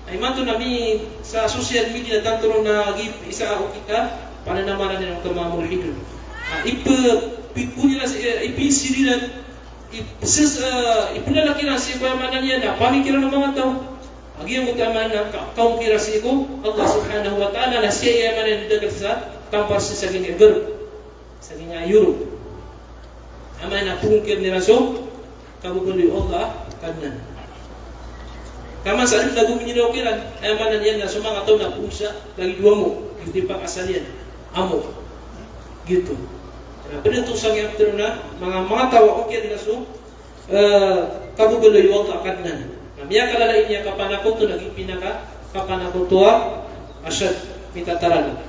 Ay mato nami sa social media tanto na isa o kita pananamanan ng mga mulhidun. Ipunya ipinsiran ipinalaki na si kuya manan niya na pamikiran ng mga tao. Agi ang utama na kaum kira si ko Allah subhanahu wa ta'ala na siya man dagat sa tampar sa saging verb. Saging Europe. Ama na pungkir ni raso kabukuloy Allah kadnan. Kama sa alin lagu miniraw-kiran ay manan yan na sumanga taon na pungsa lagi dua mo hindi pa kasalian amo gitu. Pwede itong sangyap na mga tawa okay na so kabukuloy Allah kadnan. Miya kalalain niya kapanako to naging pinaka kapanako tuwa asyad mitataran.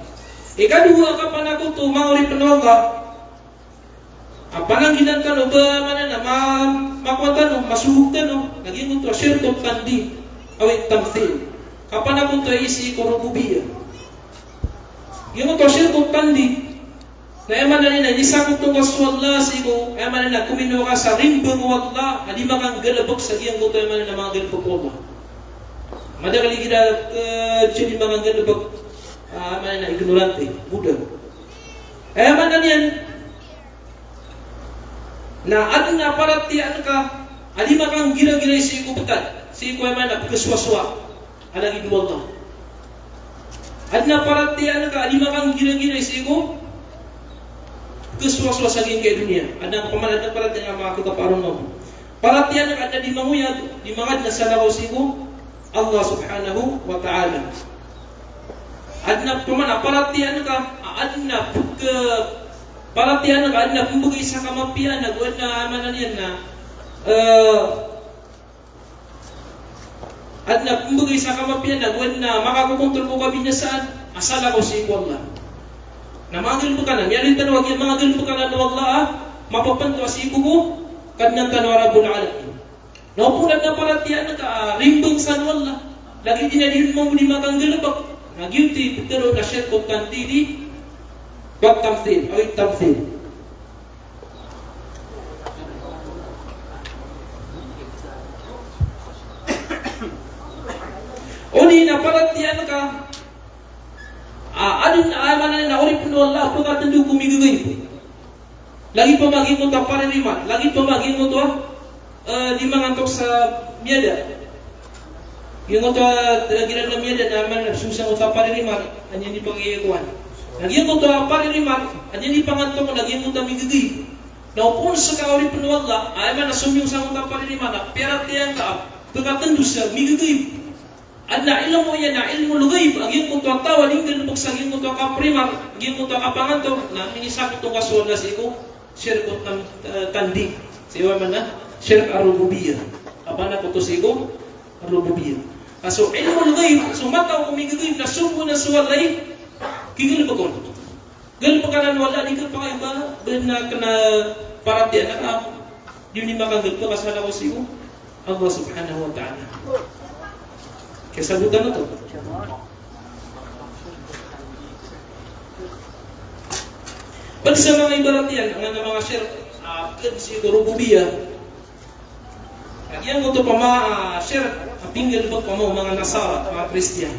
Ikaduha kapanako to mauri penolga apang ginantan o ba mana na makwatan o masuhugtan o naging ito syirkot tandi awit tamthil kapan ako ito isi ko rububiyya yung ito syirkot tandi na eman na nina nisakot ito kaswalla sigo eman na kumino ka sa rimbang wala adi makang galabok sa iyang ito eman na mga galabok wala madakali gina siyang mga galabok eman na ignorante Buddha eman na niyan na adun na paratian ka alima kang gira-gira si ko betat si ko man na keswaswa alagi dua Allah adna paratian ka alima kang gira-gira si ko keswaswa saging ke dunia adna pamalan na paratian mga kaparon mo paratian ka ada di manguyad di mangad na salaw si ko Allah subhanahu wa ta'ala adna pamana paratian ka adna paratian ka na kumbaga isa kamapian na guwan na amanan yan na at na kumbaga isa kamapian na guwan na makakukontrol ko kabinasaan asala ko si Allah na mga gilpo ka na miyarin tanawag yan mga gilpo ka na Allah mapapanto si ko kadnang tanawag Rabbul Alamin naupunan na paratian ka rimbang sa Allah lagi dinadihun mo di makang gilbak nagyuti pero na share ko tantili Wag tamthil, awit tamthil. Uli na paratian ka adun na amanan na uri puno Allah pagkatandu kumigugay lagi pa maging mo ito paririman lagi pa maging mo ito di mangantok sa miyada yung ito ginag na miyada naman susang ito paririman anyan di pag-iikuan lagi mo ito paririman anyan di pangantok mo lagi mo ito migugay naupun sa kauri puno Allah ay man nasumyong sa ito paririman na peratian ka pagkatandu sa migugay at na ilmu mo yan, na ilmu lugayb, ang iyong kung tuwang tawa, linggan mo sa iyong kung tuwang kaprimar, ang iyong kung tuwang kapanganto, na minisakit itong kasuwan na sa iko, syirkot ng tandi. Sa iwa man na, syirk arububiyya. Kapana ko ito sa iko, arububiyya. Kaso, ilmu lugayb, sumataw kung may gagayb, na sumpo na suwalay, kigil ba ko? Gil pa ka na wala, di ka pa kayo ba? Gil na ka na paratian na ka, di ni makagal pa, kasala ko sa iko, Allah subhanahu wa ta'ala. Kesabutan na to. Pag sa mga ibarat yan, ang mga shirk, si rububiyya, yan mo ito pa mga shirk, pinggan ba pa mo mga Nasara, mga Christian.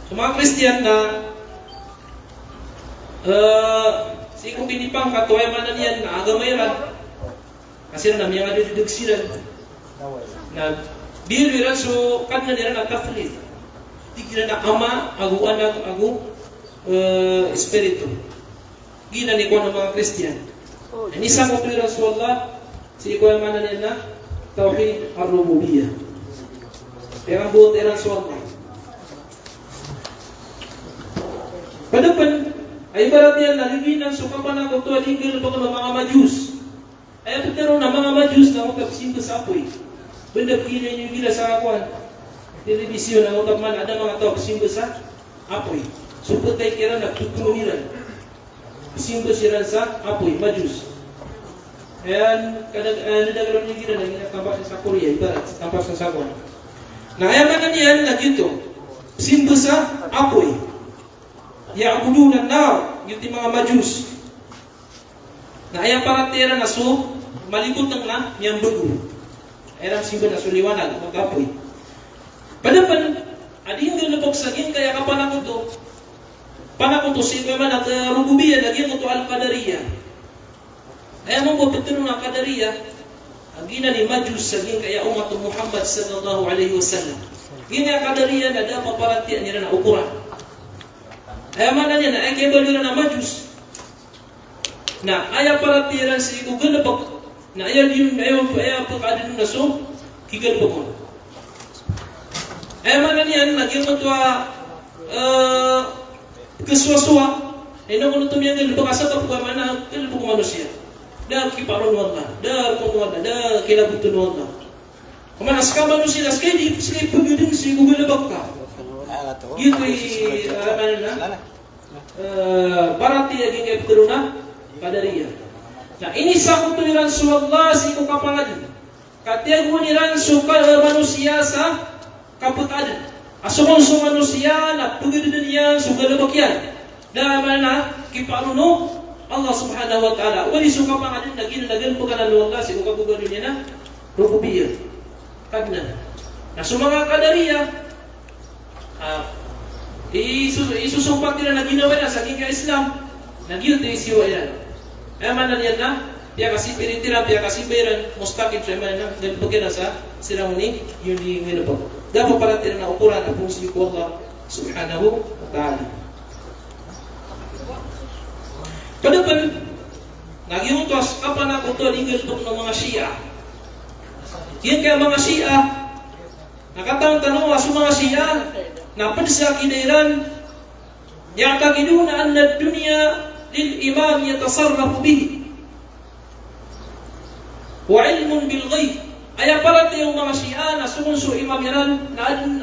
So mga Christian na, si kung pinipang katuway manan yan, na agamayran, Kasi na mga didagsiran. Na biru so kan na nila na taflit. Tigila na ama, agu anak, agu espiritu. Gina ni kuan mga Kristiyan. Ini sama tu Rasulullah si kuan mana nila tauhid ar-rububiyyah. Yang buat Rasulullah. Padapan ay baratnya naliginan suka pana ko to aligil pa ko mga majus. Ay pero na mga majus na mo kapsimba sa apoy. Benda kini niyo gila sa akuan. Telebisyon na utak man ada mga tao kapsimba sa apoy. Supot tay kira na tutumuliran. Kapsimba siran sa apoy majus. Ayan kadang-kadang niyo gila na ginatambak sa Korea ibarat tampak sa sakuan. Na ayaman niyan na gito. Kapsimba sa apoy. Ya'buduna an-nar, yung mga majus. Na ayang paratera na so, malikot ng na, niyang dugo. Ayang simba na suliwanag, magkapoy. Padapan, adi yung nilabog sa gin, kaya kapanakoto. Panakoto, siya man at rububiya, nagyan ko to al-Qadariyah. Ayang mo betul na Qadariyah, ang gina ni majus sa gin, kaya umat Muhammad sallallahu alaihi wasallam. Gina Qadariyah na dapat paratian nila na ukuran. Ay mana niya na ay kebaliran na majus. Na aya paratiran si Google bak na aya din ayo pagkadin na so kigal bakon. Ay mana niya naging matwa keswa-swa. Ino kuno tumiyan ng bakasa ka pag mana kelbo ko manusia. Da kiparon wala, da ko wala, da kilabutun wala. Kumana ska manusia ska di si pagudin si Google bakka. Gitu mana parati lagi kaya betul Qadariyah. Nah ini satu tuliran Rasulullah si kapangan. Katanya guniran suka manusia sa kaputadan. Asumon su manusia na tugi dunia suka lebakian. Da mana kiparuno Allah Subhanahu wa taala. Wali suka pangadin nagin nagan pagana Allah si kabuga dunia na rububiyyah. Kadna. Nah sumanga Qadariyah isusumpat nila na ginawa na sa aking ka-Islam. Nagyot na isiwa yan. Ay man na yan na, piya kasi piritiran, piya kasi bayaran, mustakid siya man na, nagpagyan na sa ceremony, yun di nginapag. Dapat para tira na ukuran ang puso ko Allah subhanahu wa ta'ala. Padapan, nagyutos, kapan ako ito, linggaltok ng mga Shia. Yan kaya mga Shia, nakatawang tanong sa mga Shia, نقد ساكنيران يعتقدون أن الدنيا للإمام يتصرف به وعلم بالغيب أي برات يوم مشيئان سونسو إماميران نادن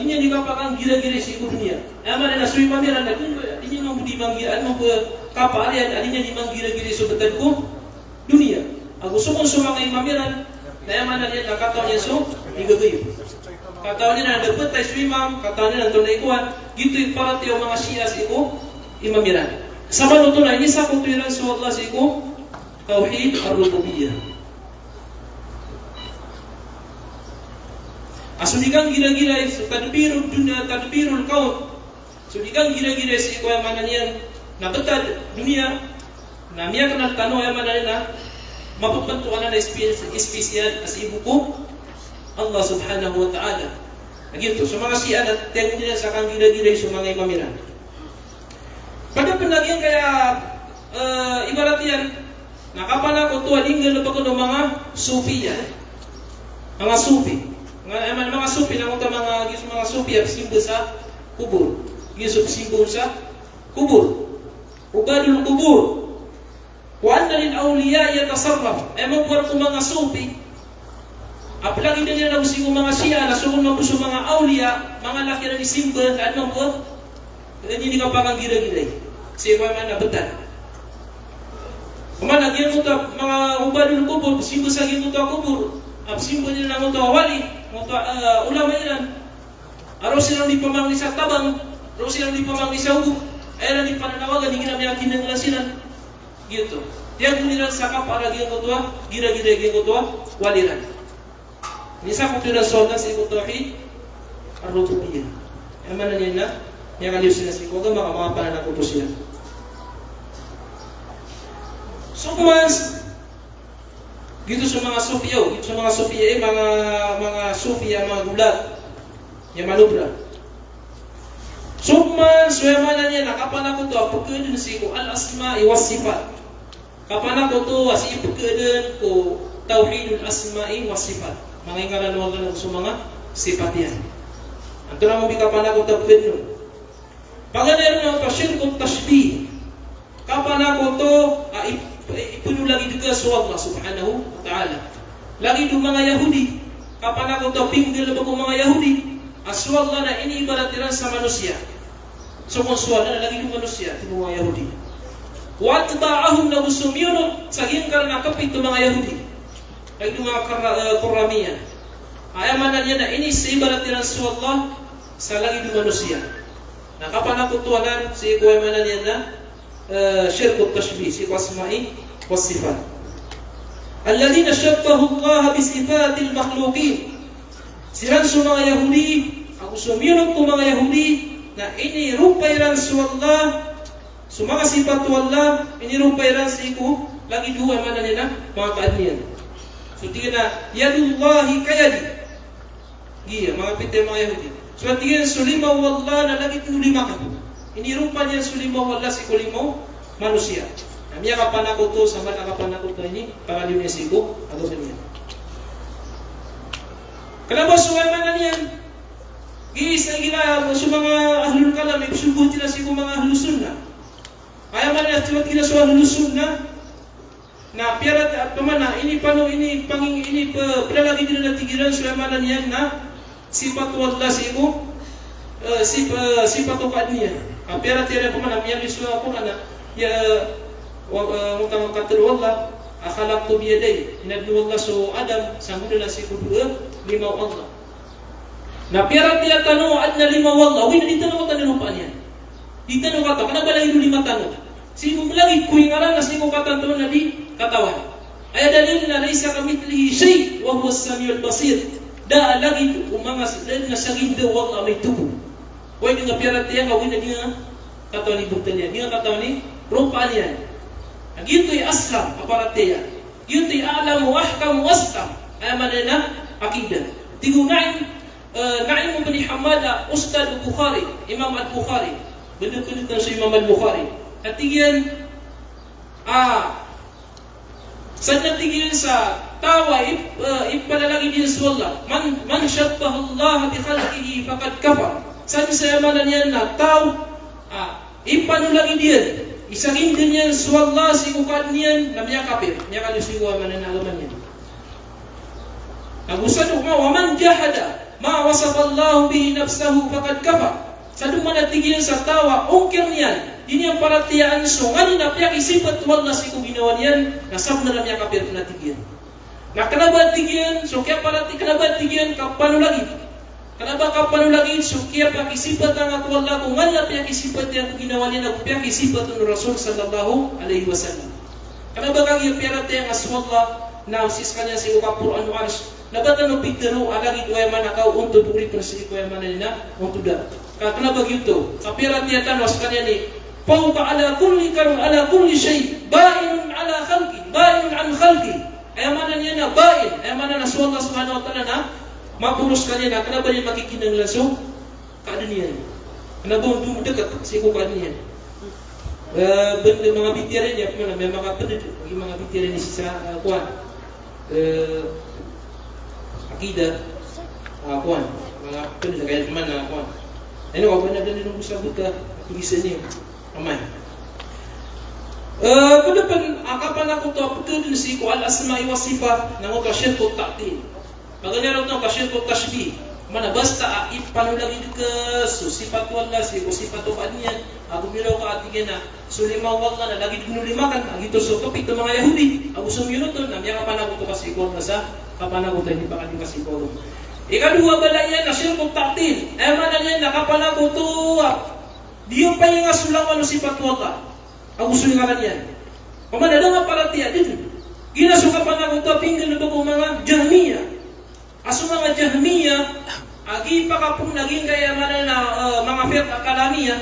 ini yang dikapakan gira-gira si dunia. Aman na suwi mamiran na ini mau dimanggiran mau kapal ya adinya dimanggira-gira sobetanku dunia. Aku sumon mga imamiran na aman na dia nakataw niya so igagayo. Kataon niya na dapat tayo imam, kataon niya na ito na ikuan, gito yung parati yung mga Shia sa iku, imamiran. Sama nito na, isa kong tuwiran sa Allah sa iku, tauhid ar-rububiyyah. Asunigang gira-gira, tadbirul dunia, tadbirul kaun. Sunigang gira-gira sa iku yung mana niyan, na betad dunia, na miya ka nagtanong yung mana niya na, mapapantuan na espesyal as ibu ko, Allah subhanahu wa ta'ala. Gitu, sa mga Shia na tengo nila sa kang gila-gila sa mga imamiran. Pada pendagian kaya ibarat yan, nakapala ko ito, alinggan na pa ko ng mga Sufi yan. Mga Sufi. Mga Sufi, namunta mga Sufi, simbo sa kubur. Gisop simbo sa kubur. Ubadul kubur. Wa anna lil awliya yatasarraf. Magbuhat ko mga Sufi, apalagi nila na using mga Shia na sumun mo sa mga awliya, mga laki na isimba, na ano po, hindi ka pa kang gira-gira. Siya man na betan. Kumana, gyan mo ito, mga ubadul kubur, simba sa gyan mo ito kubur, simba nila mo ito wali, mo ito ulama ilan. Araw silang di pamangli sa tabang, araw silang di pamangli sa hugog, ay lang di pananawagan, hindi kinamiyakin ng sila. Gitu. Diyan ko nila sa kapara gyan mo ito, gira-gira gyan mo ito, waliran. Nisa kung pinasol na sa ikot tauhid ar-rububiyyah. Yang mana niya na, niya kaliw sila sa ikot, mga pananakuto siya. So, mas, Gitu sa mga sufiyaw, gitu sa mga sufiya, mga sufiya, mga gulat, yang manubra. Summan, suwemana niya, nakapan ako to, apagkudin siku al-asma'i was sifat. Kapan ako to, asi ipagkudin ko, tauhidul asma'i was sifat. Mga ingalan wala sa mga sifat yan. Anto na mo kapan ako tapid nun. Pagkudin ng pasyirkong tashbih. Kapan ako to, ipuno lagi juga sa Allah subhanahu wa ta'ala. Lagi do mga Yahudi. Kapan ako to pinggil ba ko mga Yahudi? Aswallah na ini ibaratiran sa manusia. So kung swala na lagi do manusia, ito mga Yahudi. Wa atba'ahum na gusumiyunod sa karena kapit do mga Yahudi. Lagi do mga Quramiyan. Ayaman na niya na ini sa ibaratiran sa Allah sa lagi do manusia. Na kapan ako tuwanan sa ikuwaman na niya na شرك التشبيه في الأسماء والصفات الذين شبهوا الله بصفات المخلوقين siran sa mga Yahudi ako sumirot ko mga Yahudi na inirupayran sa Allah sa mga sifat Allah inirupayran sa iku lagi dua mana nila mga kaadniyan so tingin na yadullahi kayadi iya mga pitay mga Yahudi so tingin sulimaw Allah na lagi tulima ka inirupa niya sulimaw wala si kulimaw manusia. Namanya kapan aku to sama kapan aku to ini pangaliw niya sigo ako sa niya. Kenapa suwema niyan? Gisa gila sa mga ahlul kalam ipsubuh sila sigo mga ahlus sunnah. Kaya man na tiwat gila sa ahlus sunnah na piara pamana ini pano ini panging ini pedalagi dila tigiran suwema niyan na sifat Allah sigo sifat kadniya. Piara tiada pemana yang disuruh aku mana ya mutang katul wallah akhalaqtu bi yaday inna wallah su adam samudlah si kedua lima Allah. Nah piara tiada tanu adna lima wallah wina ditanu kata rupanya. Ditanu kata kenapa lagi lima tanu? Si lagi kuingaran nasi ko kata tu nabi katawan. Ayat dalilna laisa kamithlihi syai wa huwa as-sami'ul basir. Da lagi umangas dan nasagid wallah may tubuh. Wai dengan piara tiang kawin na dia kata ni buktinya dia kata ni rupanya gitu ya aslam aparatia gitu ya alam wa ahkam wastam amanana akidah tigu Naim bin Hamad Ustaz Bukhari Imam Al-Bukhari benar-benar si Imam Al-Bukhari katigian saja tigian sa tawa ipalalagi din sa Allah man syabbaha Allah bi khalqihi faqad kafar. Sabi saya mana niyan na tao ipano lagi dia isagin din niyan suwalla si ukad niyan namanya kafir niya kalusiwa mana na alaman niyan nagusado ma wa man jahada ma wasafa Allah bihi nafsahu faqad kafar sadu mana tigil sa tawa ungkir niyan ini yang paratian so ngani na piyak isipat walla si ku ginawa niyan nasab na namanya kafir na tigil na kenapa tigil so kaya parati kenapa tigil kapano lagi. Kenapa kapan lagi sukia pakai sifat ang aku Allah kung ngala pakai sifat yang ginawa niya na pakai sifat ng Rasul sallallahu alaihi wasallam. Kenapa kagi piara tayang aswallah na sis kanya si Quran wa arsh. Nabata no pigdaro alagi dua man akaw untuk duri persi ko man nila untuk da. Kenapa gitu? Piara tiya tanos kanya ni fawqa ala kulli shay ba'inun ala khalqi ba'inun an khalqi. Ay mana niya na ba'in ay mana na Allah subhanahu wa ta'ala na mapurus kalian, kenapa dia makikinang langsung keadaan kenapa untuk dekat siku keadaan benda mga bitiran niya mana may mga pened bagi mga bitiran ni sisa kuan akidah kuan mga pened kaya mana kuan ano wag na din nung sabot ka bisa niyo amay kedepan kapan aku to pagkudin si ko al asma'i was sifat nang ka syirku ta'til. Maganda ito kasyirkut tashbih. Mana basta ipanulagi ke sifat wala si sifat niyan. Ako bilaw ka atigin na sulimaw wala na lagi dinulimakan. Agito so topik ng mga Yahudi. Ako sumiyunod doon. Namya kapanagot ko kasi ko na sa kapanagot na hindi pa kanyang kasi ko. Ikadua bala yan na syirkut ta'til. Mana yan nakapanagot to. Diyo pa yung asulang sifat wala. Ako sulingaran yan. Pamana daw nga paratiya dito. Ginasuka panagot to pinggan na ko mga Jahmiyah. Aso mga Jahmiyah, agi pa kapung naging kaya mana na mga firqa kalamiyah,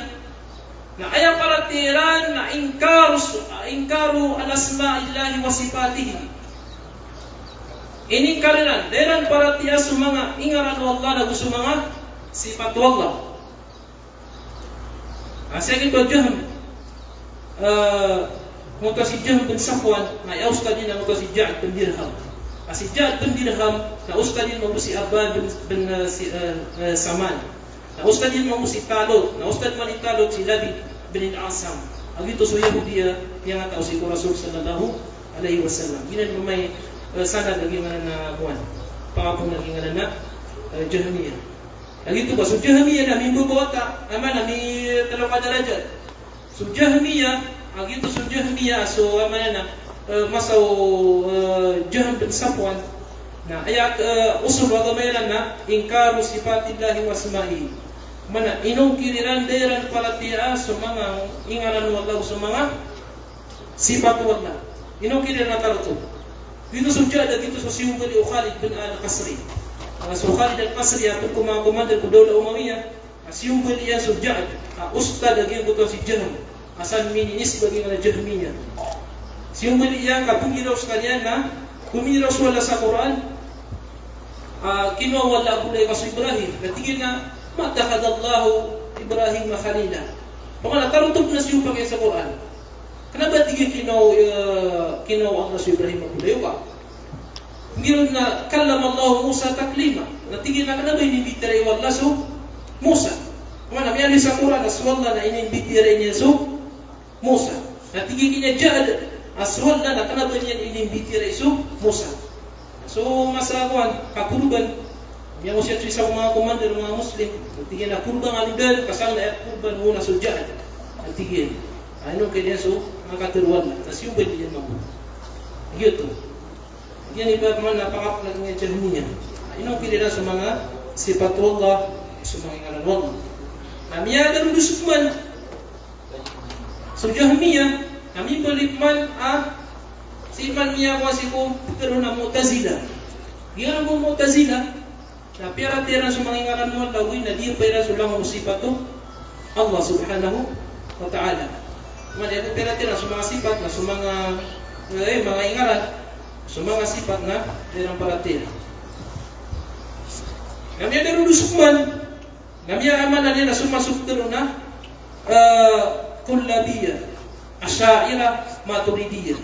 na ayaw paratiran na ingkaru al-asma'illahi wa sifatihi. Ini kalian deran para tia sumanga ingaran Allah na gusto mga sifat Allah. Asya kita Jahm si Jahm bin Safwan na ustadin na si Ja'd bin Dirham. Si Ja'd bin Dirham na ustadin mo si Abban bin Saman. Na ustadin mo si Talot, na ustad man Talot si Labid bin Al-Asam. Agito so Yahudiya yang atau si Rasul sallallahu alaihi wasallam. Ginan mo may sana lagi na buwan. Pakapong lagi na Jahmiyah. Lagi itu ba? So Jahmiyah na mimbo bota. Ama na mi talaga darajat. So Jahmiyah, agi itu so Jahmiyah so ama na masaw Jahm bin Safwan. Na ayat usul agama na ingkaru sifatillahi wa asma'i. Mana inungkiriran deran falatia so mga ingaran Allah so mga sifat Allah. Inungkiriran taruto. Dito sujud dito sa siyugal ni Khalid bin Al-Qasri. So Khalid Al-Qasri ato kumandar ko Dawla Umayyah. Siyugal niya sujud. Ustad lagi ko si Jahm. Asan mininis bagi mga Jahmiyah. Siyugal niya kapungiraw sa kanya na kumiraw wala sa Quran. Kinuha wala bulay kaso Ibrahim. Natigil na matakhadallahu Ibrahim khalila. Pagka tarutog na siyo pagay sa Quran. Kenapa tiga kinaw Allah si Ibrahim magulayo ka? Ngayon na kalam Allah Musa taklima. Natigil na kenapa inibitiray Allah so Musa. Mana may sa Quran aswalla na inibitiray niya so Musa. Natigil niya Ja'd aswalla na kenapa niya inibitiray so Musa. So masawan kakurban yang usia sa mga komander mga Muslim. Natigil na kurban alidal kasang na kurban muna so Ja'd. Natigil. Ano kaya so makaturuan na. Tapos yung pwede yan mabuhay. Ito. Yan iba naman napakaplag ng Jahmiyah. Inong kilala sa mga sifat Allah, sa mga ngalan Allah. Namiya darul dusukman. So Jahmiyah, kami balikman si iman niya ko si ko pero na Mu'tazila. Yan ang Mu'tazila. Na pera-pera sa mga ngalan mo lawin na di pera sa lang sifat Allah subhanahu wa ta'ala. Mali ako pera-tira sa mga sifat na sa mga ingaran sa mga sifat na dirang paratira. Namya daru dusukman. Namya aman na nila sumasuk daro na kullabiyah, asy'ariyah, maturidiyah.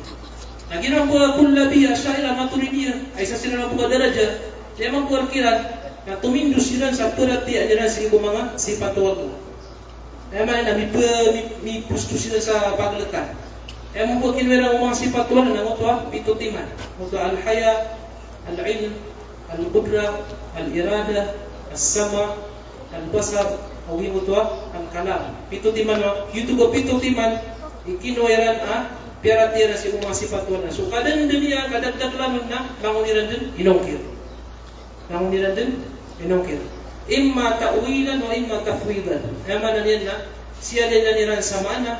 Nagina ko kullabiyah, asy'ariyah, maturidiyah ay sa sila na buka daraja. Kaya magkuarkiran na tumindo sila sa perhatian nila sa mga sifat Allah. Naman na mi pusto sila sa paglekan. Membuat kinwera mga sifat Tuhan na ngotwa pitutiman. Ngotwa al-haya, al-ilm, al-qudra, al-irada, as-sama, al-basar, o ngotwa al-kalam. Pitutiman yuto ko pitutiman ikinweran piara-tira si mga sifat Tuhan. So kadang dunia kadagdag lamun na banguniran din inongkir. Banguniran din inongkir. Imma ta'wilan wa imma tafwidan. Mana niyan na siya din na niran sa mana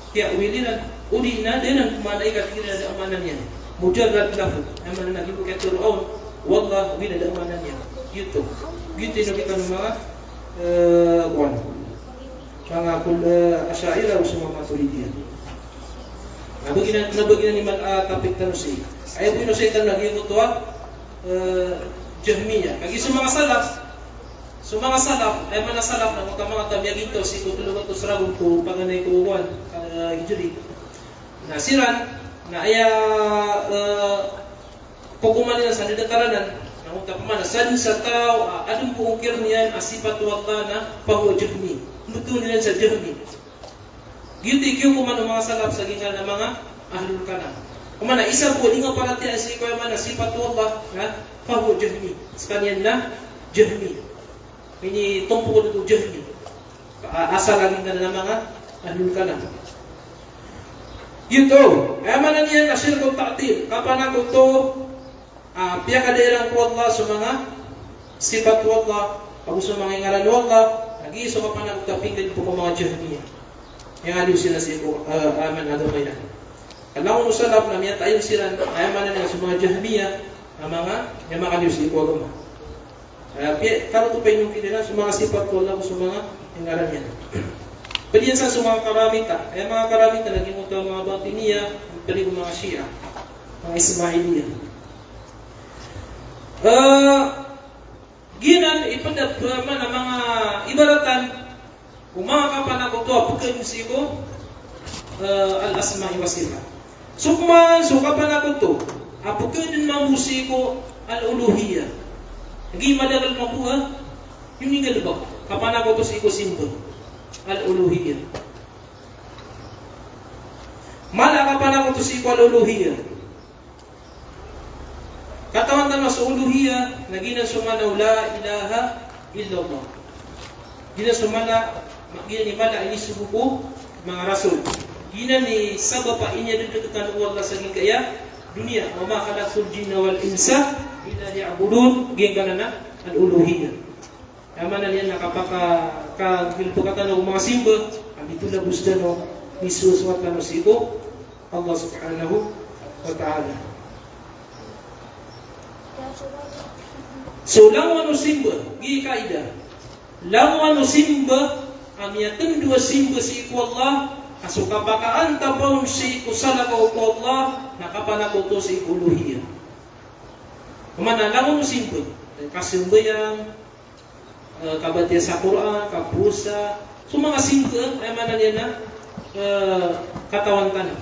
ta'wiliran uli na din ang manay katkira na amanan niyan. Mujarrad lafz. Mana nagibo kay Fir'aun wallah wila da amanan niyan. Yuto. Yuto no kita mga mga kul asy'ariyah o mga maturidiyah. Nabaginan ni tapik tanusi. Ay buino sa itan lagi ko to Jahmiyah. Kagi sa mga salaf so mga salaf, ay mga salaf na mga tabiagin to, si tutulungan to sa rabong ko, panganay ko uwan, hijri. Na siran, na aya pagkumanin sa nidakaranan, na utapman, san sa tao, anong puungkir niyan, asipat Allah na pahuwa Jahmi. Muto niyan sa Jahmi. Giti kiyo kumano mga salaf sa gingan na mga ahlul kalam. Kumana, isa po, di nga parati ang sikoy man, asipat Allah na pahuwa Jahmi. Sa kanyan na Jahmi. Ini tumpu ko dito Jahmi. Asa laging ka na mga ahlul kalam. Ito, mana niyan na syirkul ta'til. Kapan ako to, piyakadirang ko Allah sa mga sifat ko Allah, pag sa mga ngalan ko Allah, nag-iiso kapan ako tapingin po ko mga Jahmiyah. Yang aliw sila sa aman na damay na. Kalau mo salap na miya tayo sila, ay mana niya sa mga Jahmiyah, mga yang makaliw sa iko agama. Kalau tu pengen kita sa mga sifat ko Allah sa mga ngaran niya. Pwede sa mga karamita. Ay mga karamita lagi mo ito mga Batiniya, pwede mga Shia, mga Ismailiyah. Ginan ipadap mana mga ibaratan umakapan ako to apukin musiko al-asma'i wa sifat. Sukman sukapan ako to apukin din mga musiko al-uluhiyah. Nagi madagal mabuha yung ingalbak kapan ako to siko simbol al-uluhiyah. Mala kapan ako to siko al-uluhiyah. Katawan tanah sa uluhiyah nagina sumana la ilaha illallah. Gina sumana gina ni mala ini subuku mga rasul. Gina ni sabab pa inya dedekan Allah sa gingkaya dunia. Wa ma khalaqtul jinna wal insa illa liya'budun. Gingkanana al uluhiyah. Amana niya nakapaka ka gilpukatan ng mga simba. Ang itulah busdano ni suwat na sigo Allah subhanahu wa ta'ala. So lang wano simba, gi kaidah. Lang wano simba, ang yatan dua simba si iku Allah, aso kabakaan tapon si iku salaga ko Allah, nakapanakoto si iku uluhiyah. Kumana lang wano simba, kasimbayang, kabatya sa Quran, kapusa, so mga simba, ay manan yan na katawan ka na.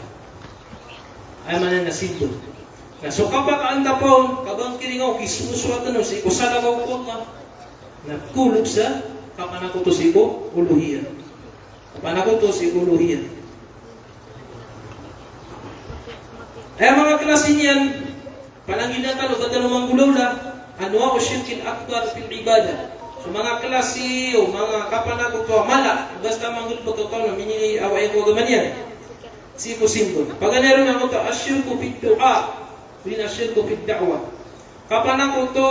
Ay manan na simba. Nah, so kapag antapon, kabang kiringaw, kisusuwatan no, si kusala ko Allah, na kulog sa kapanakoto si ko uluhiyah. Kapanakoto si uluhiyah. Ay mga klase niyan, pananginatan o ganda ng gulawla, anwa o syirkin akbar fil ibadah. So mga klase o mga kapanakoto, mala, basta manggul pagkakaw na minili away ko agaman yan. Si ko simbol. Paganero na ko ta, asyirku fit du'a. Din asyirku fid da'wah. Kapan ako to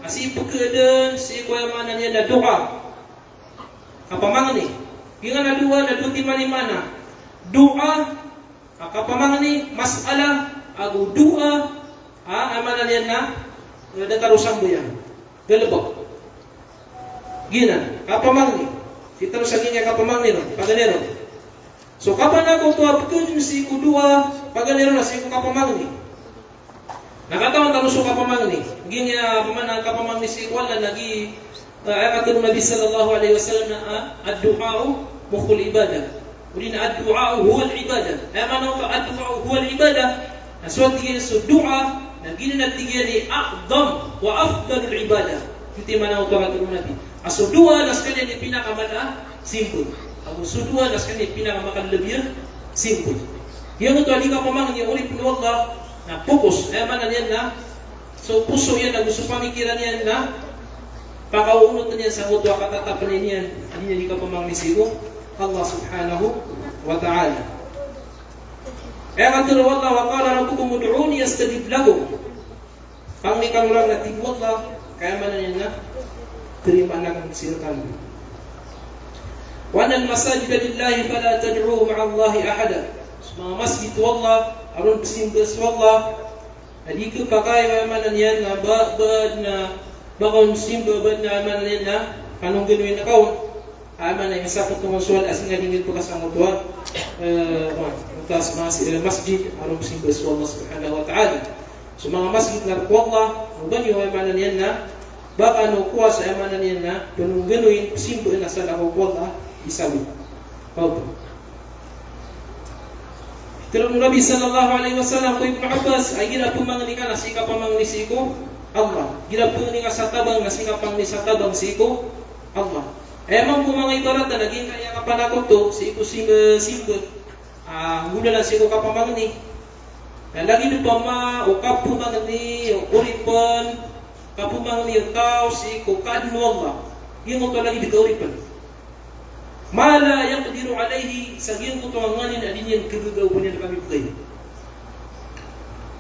asi pagkedan si kuya mana niya na doa. Kapamang ni. Gingan na dua na duti mana. Doa kapamang ni mas'ala agu doa amana niya na datarusang buyan. Galabak. Ginan kapamang ni. Kita sa ginya kapamang ni no. Paganero. So kapan ako to pagkedan si ku doa paganero na si ku kapamang ni. Nakatawan tanong suka pamang ni. Ginya pamana kapamang ni si wala nagi ayatul Nabi sallallahu alaihi wasallam na ad-du'a mukhul ibadah. Uli na ad-du'a huwa al-ibadah. Ay manaw ka ad-du'a huwa al-ibadah. Naswat tigil so du'a nagina natigil ni aqdam wa afdalul ibadah. Kita manaw ka ayatul Nabi. Aso du'a naskali ni pinakamala simple. Ang so du'a naskali pinakamakalabiya simple. Yung ito alika pamang ni uli pun Allah na fokus, mana niyan na so puso yan na gusto pamikiran yan na pakaunod na niyan sa mutuwa katatapan niyan hindi niya di ka pamangisigo Allah subhanahu wa ta'ala. Kaya katulad Allah wa qala rabbukum ud'uni astajib lakum. Pangnikan lang natin Allah kaya mana niyan na terima na kang sirkan. Wa anal masajida lillahi fala tad'u ma'a Allahi ahada. Mga masjid wallah aron simbas wallah adi ko pakai mana niyan na bad na bakon simba bad na mana niyan na kanong gawin na kaon mana yung sakot ng suwal asin nga dingil po kasama tuwa utas masjid aron simbas wallah subhanahu wa ta'ala. So mga masjid na wallah uban yung mana niyan na baka no kuha sa mana niyan na kanong gawin simba na sa lako wallah isabi pauto. Terus Nabi sallallahu alaihi wasallam ko Ibn Abbas ay gina pumangni ka nasika pamangni siko Allah. Gina pumangni ka sa tabang nasika pamangni sa tabang siko Allah. Emang pumangni ibarat na naging kaya kapanakot to siko simba. Guna lang siko kapamangni. Lagi do pama o kapumangni o uripan kapumangni o tao siko kadno Allah. Yung to lagi dikauripan. Mala yang kediru alaihi sagian kutuanganin adinyan kegagawan yang kami bugay.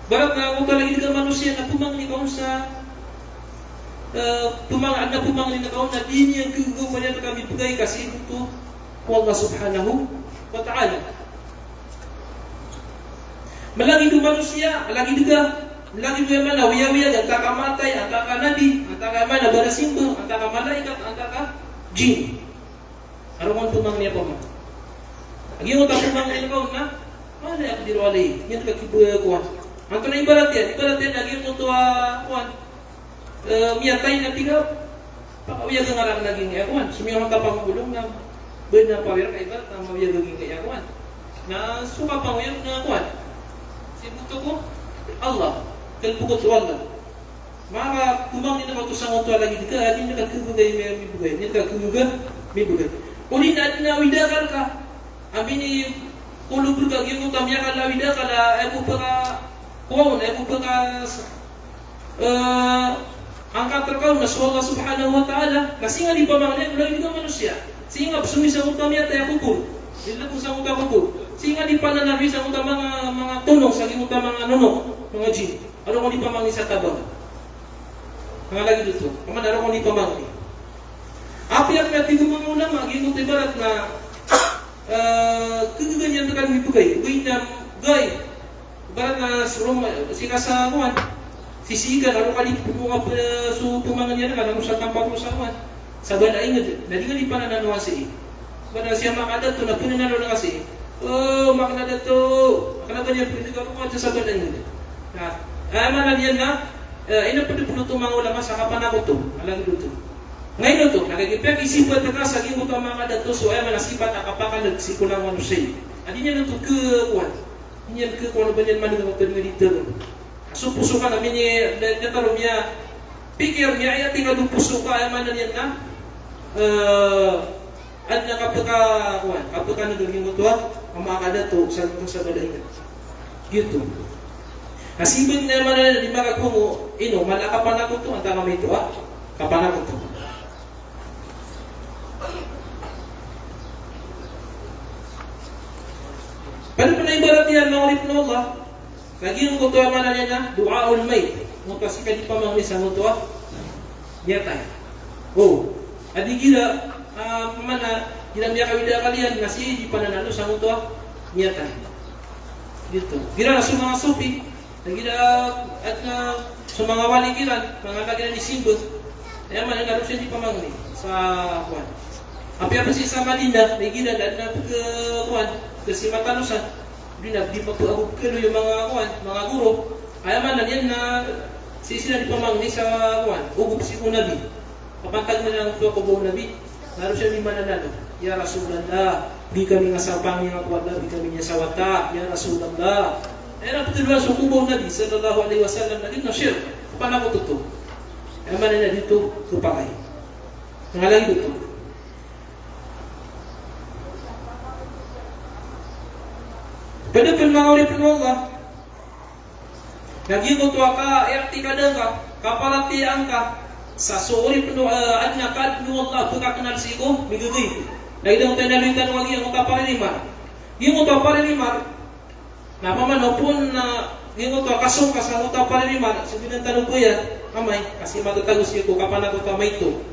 Barat na ako lagi dengan manusia na pumangli kaon sa pumangli na kaon na adinyan kegagawan yang kami bugay kasi ito ko Allah subhanahu wa ta'ala. Malagi do manusia, lagi juga lagi do mana wiya-wiya antaka matay, antaka nabi, antaka mana barasimba, antaka malaikat, antaka jin. Arungan tumang niya pa man. Agi mo tapumang niya kaon na, mana yung kadiru alay, yan kakibuya kuwan. Anto na ibarat yan lagi mo tuwa kuwan. miyatai na tiga pakawiya gangaran naging yakuan sumiyang tapang gulong na benar pawir kaibat na mawiya gaging yakuan na suka pawir na yakuan si buto ko Allah kalbukot wala maka kumang ni na matusang ito lagi dika adin na kakugay may bugay ni kakugay may bugay uli na adin na widakal ka amin ni kulubur ka yung utamya ka la widakal ebu paka kuwaon ebu paka angkat terkau na Allah subhanahu wa ta'ala kasi nga di pa mga lagi ka manusia sehingga sumisang utamya tayo kubur sila kung sa uta kubur sehingga di pa nanari sa uta mga tunong sa uta mga nunok mga jin ano kung di pa mga isa tabang mga lagi dito kaman ano kung di pa mga api ang natin mga ulama gingot ibarat na keganyan tekan itu gay gay ibarat na si kasakuan sisigan ano kali mga su pumangan niya na ano sa tampak mo sa kuan saban ay ngad na di nga di pa nananawa si bana siya makada to na pinanalo na kasi makada to makada niya pwede ka ko sa saban ay ngad na mana niya na ina pwede puno to mga ulama sa kapan ako to alang dito ngayon to nagigipag isipan ta sa gimo to makada to so ay manasipat akapakan nagsikulang ano siya adi niya to ke kuan niya ke kuan ba niya man ng dito supusukan namin niya natarom niya pikir niya ay tinggal pusuka ay man niya na at na kapag nagaging mutuwa kamakada to sa balahingan gitu nasibin naman di makakungo ino malakapan ako to ang tama may ito kapan ako to pero panaibarat yan mga ulip na Allah lagi yung kutuwa mana niya na du'aul mayt mo kasi kadi pamangli sa kutuwa yatay adi gila pamana gila niya kawida kalian nasi di pananalo sa kutuwa yatay gitu gila sa mga sufi gila at sa mga wali gila mga lagi na disimbot kaya mananalo siya di pamangli sa kuwan api-api siya sa Madinah may gila at na kuwan kasi matalusan di magpagabog kilo yung mga guro kaya man yan na sila di pamangni sa ugub si Nabi kapantag na lang ito ko Nabi lalo siya di mananalo ya Rasulallah di kami nga sa pangin nga kuwala di kami niya sa wata ya Rasulallah na patuloy sa kubo Nabi sallallahu alaihi wasallam na dito share kapan ako tuto kaya man na dito tupakay nangalang dito kada pun mga ulip ng Allah naging utwa ka iakti ka ka kaparatian ka sa suuri pun adna kad ng Allah pagkakanal sigo migugay dahil tayo naluitan wagi ang utwa parinimar yung utwa parinimar napamano pun yung utwa kasong ka sa utwa parinimar sabihin ng tanong ko yan kamay kasi matatagos ko kapan ako kamay ito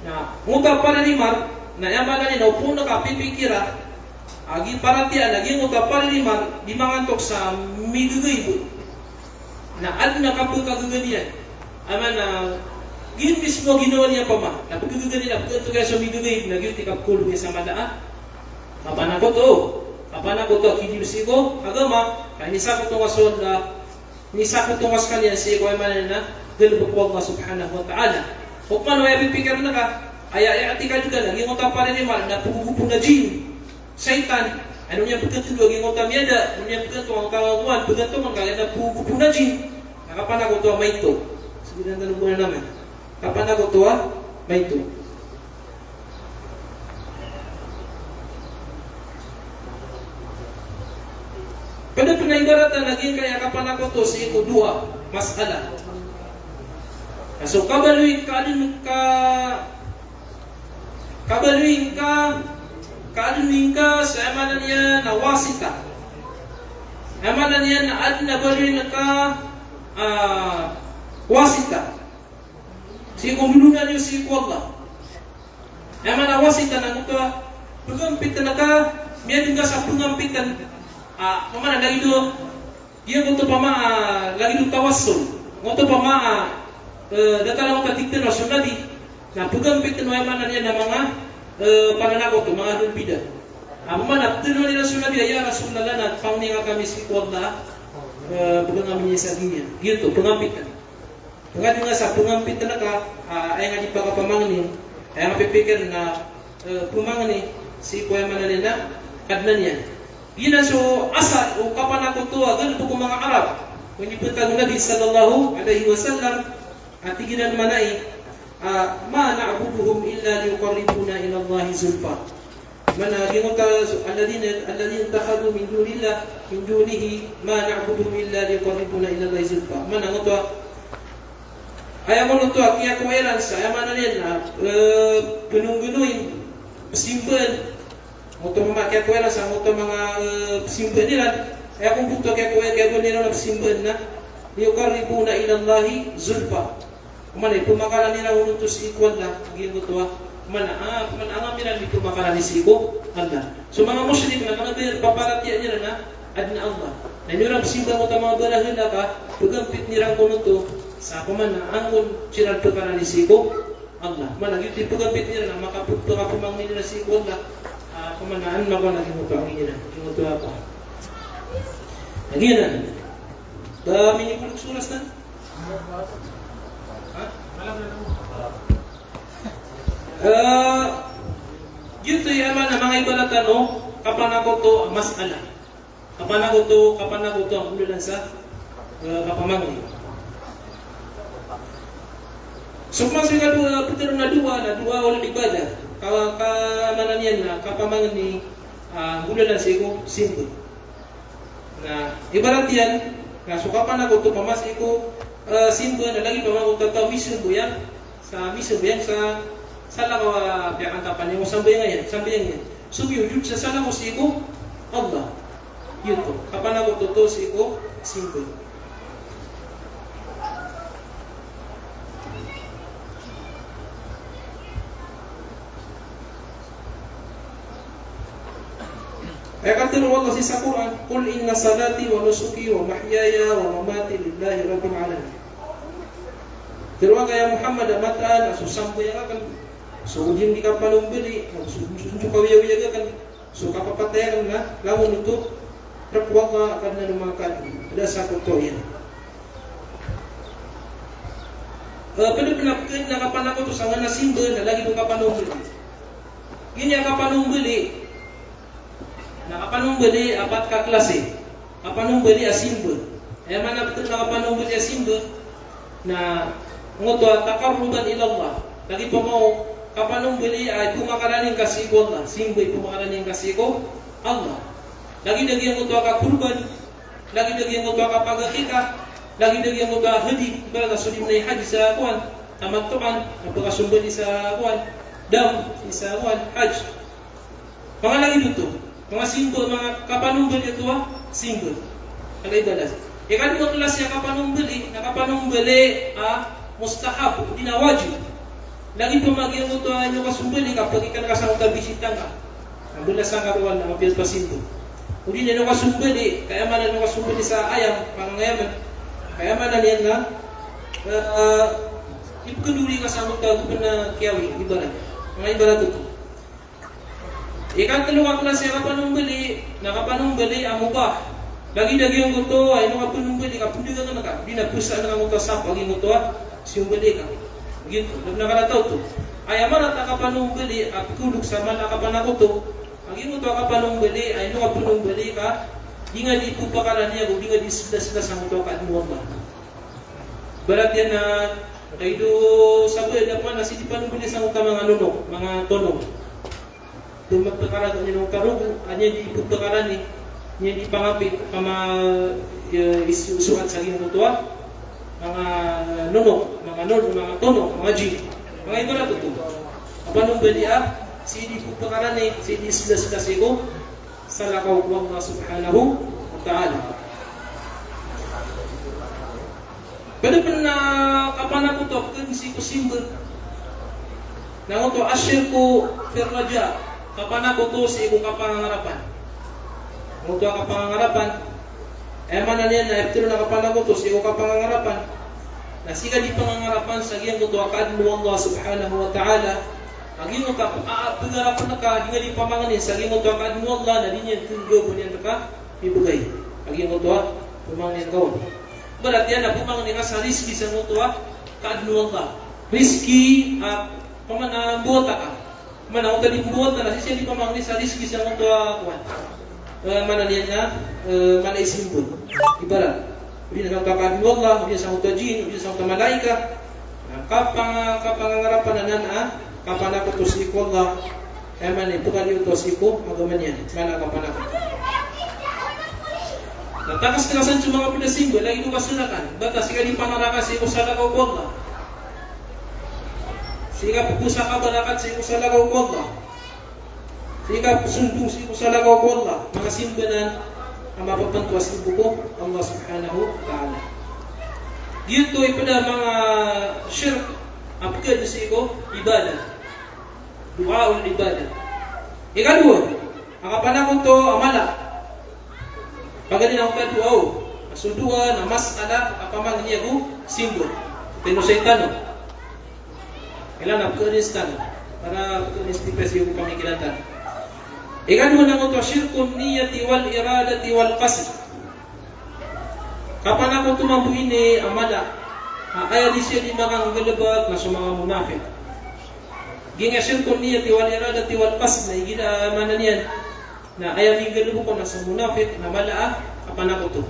na utwa parinimar na yaman na nino pun nakapipikira agi paratian lagi mo kapalimar di mangantok sa migugay na adna kapag kagugadian ama na gin mismo ginawa niya pa ma na pagugugadi na pagkento kaya sa migugay na gin tikap kulbi sa madaan kapan ako to kidibisigo agama kaya nisakot tong wasod na nisakot tong was kanya siya ko ay manan na galubok ko Allah subhanahu wa ta'ala kung paano ay pipikir na ka ay atika juga lagi mo kapalimar na pugugupo na jin Satan, ano niya pagkatulo, ang utang yada, ano niya pagkatulo, ang kawaguan, pagkatulo, ang kagad na pupunan jin. Kapan ako ito, may ito. Sige na tanong ko na naman. Kapan ako ito, may ito. Pada pinaibaratan, naging kaya kapan ako ito, sa ito, dua, masala. So, kabaluin ka sa amanan niya na wasita. Amanan niya na adna baluin ka wasita. Si kumulungan niyo si Allah. Amanan wasita na ito, pagampitan na ka, miyan ka sa pagampitan. Pamana, lagi do, yun ito pa lagi do tawassul. Ito pa datalang katiktan na sunadi, na pagampitan na amanan niya na mga pananakot to mga dulbida. Mana tuno nila sunod ya Rasulullah na pangninga kami si Allah bukan kami sa ginya. Gitu pengampitan. nga sa pungampit na ka, ay nga di pa kapamangin, ay nga pipikir na pumangin si kuya manalin na kadnan yan. Gina so asal o kapanakutuwa, ganun po kung mga Arab. Kung ipuntag Nabi sallallahu alaihi wasallam, at iginan manay, ma na'buduhum illa liqarribuna ila Allah zulfa. Mana ginota alladhina takhadu min dunihi ma na'buduhum illa liqarribuna ila Allah zulfa. Mana ngoto ayaman to akiya ko eran sa ayaman na gunung-gunung simple ngoto mamakya ko eran sa ngoto mga simple nila ay kung buto kaya ko nila na simple na liqarribuna ila Allah zulfa. Kumana pumakalan nila unutos equal na gingoto mana ang amiran dito makarani siko Allah. So mga musyrik na kanabir paparatian nila na adna Allah. Na nila simba mo ta mga balahin na ka pagampit nirang kuno to sa kumana angon siral pakarani siko Allah. Mana gyud pagampit nila na makapugto ka pumangin nila siko Allah. Kumanaan mako na gimuto ang nila. Gimuto apa. Aginan. Ba minipulog suras na? Ha? Alam na mo. Yun to yaman na mga ibalatan o kapanakoto masala. Kapanakoto ang ulo lang sa kapamangin. So masih kadua putar na dua oleh ibadah. Kamanan yan na kapamangin ni ulo lang sigo simple. Na ibarat yan na so kapanakoto pamas iko simple na lagi pamakoto tataw mission buyan sa salah ko biarkan tapan yang sampai ngayon. Subi ujud sa salah ko siko Allah. Yun to. Kapan ako totoo siko simple. Ay kata Allah sa Quran, "Qul inna salati wa nusuki wa mahyaya wa mamati lillahi rabbil alamin." Terus kaya Muhammad amataan asusam yang akan so ujim di kapalong beli, sunjuk kawiya-wiya kan, so kapapatayan na, lawan itu rakwaka akan na lumakan, ada satu toyan. Pada penapkan na kapan ako to sa nga nasimba na lagi itong kapanong beli. Gini ang kapanong beli, na kapanong beli apat ka klase, kapanong beli asimba. Ay man na kapanong beli asimba na ngoto takarruban ila Allah. Lagi pa mo kapanong beli ay pumakaraning kasiko Allah. Simboy pumakaraning kasiko Allah. Lagi dagyan mo to ka kurban, lagi dagyan mo to ka pagakika, lagi dagyan mo to hadi, bala sudim na haji sa kuan, tamattuan, napakasumbali sa kuan, dam sa kuan haj. Mga lagi dito, mga simbol, mga kapanong beli ito simbol. Kagay balas. Ikadua kelas yang kapanong beli mustahab, hindi na wajib. Lagi pembagian untuk hanya kasumbali kapag ikan kasang bisita ka. Ang bulas ang karuan na mapil pasinto. Hindi na kasumbali, kaya man na kasumbali sa ayam, pangangayaman. Kaya man na niyan na ipagkanduli ka sa magkagupan na kiyawi, ibarat. Mga ibarat ito. Ikan talong kelas yang nakapanumbali ang mubah. Lagi yung guto ay nakapanumbali ka, pundi ka na ka. Di na pusa na ang utasap, pag yung guto siumbali ka. Gitu, nakalataw to. Ay amana takapanumbali at kulog sa man nakapanakoto. Ang imo to kapanumbali ay no kapanumbali ka. Di nga di pupakaran niya, di nga di sila sa mo ka mo ba. Barat yan na kay do sabi da man si di panumbali sa mga nunok, mga tono. Do magpakaran ni no karugo, anya di pupakaran ni niya di pangapit isusuat sa imo to. Mga nunok, mga tono, mga jig. Mga ito na ito. Kapanong bali si di pupakaran ni, si di sila siko, sa lakaw ko Allah subhanahu wa ta'ala. Pwede pa na kapanan ko ito, kung si ko simbol. Na ito, asyir ko firraja, kapanan ko ito sa ikong kapangangarapan. Ito ang kapangangarapan, mana niyan na eptiro na kapanan ko ito sa ikong kapangangarapan. Na sila di pangangarapan sa iyang ito akadno Allah subhanahu wa ta'ala. Ang iyong pagarapan na ka, di pamanganin sa iyong ito akadno Allah na di niyan tunggo mo niyan ka, ibugay. Ang iyong ito pamanganin ka. Barat yan na pamanganin ka sa riski sa ito kaadnu Allah rizki pamana buota ka mana uta di buota na siya di pamang sa rizki sa mga kuwan mana niya na mana isimbol ibarat udi na kaadnu Allah udi sa mga jin udi sa mga malaika kapangangarapan na kapan ako to si Allah man ito kali utos ko magaman yan mana kapan ako natakas kelasan cuma mga pinasimbol lagi ito kasulakan batas sika di panarakas iko sa lagaw ko Allah sika pupusa ka barakat sa iko sa lagaw ko Allah sika pusundong sa iko sa lagaw ko Allah mga simbolan ang mapapantua sa ibu ko Allah subhanahu wa ta'ala dito ipada mga syirk apakah sa iko ibadah duaul ibadah ikadua ang kapanakon to amala pagani na ukat duaw asudua na masala apamang niya ko simbol teno setan kailan apkalistan para apkalistipes yung pamikilantan ikadua na to syirkun niyati wal iradati wal qasd kapan ako tumambu ini amala ayaw di siya di mga galabag na sa mga munafik ginga syirkun niyati wal iradati wal qasd na igina manan yan na ayaw di galabag ko na sa munafik na mala kapan ako to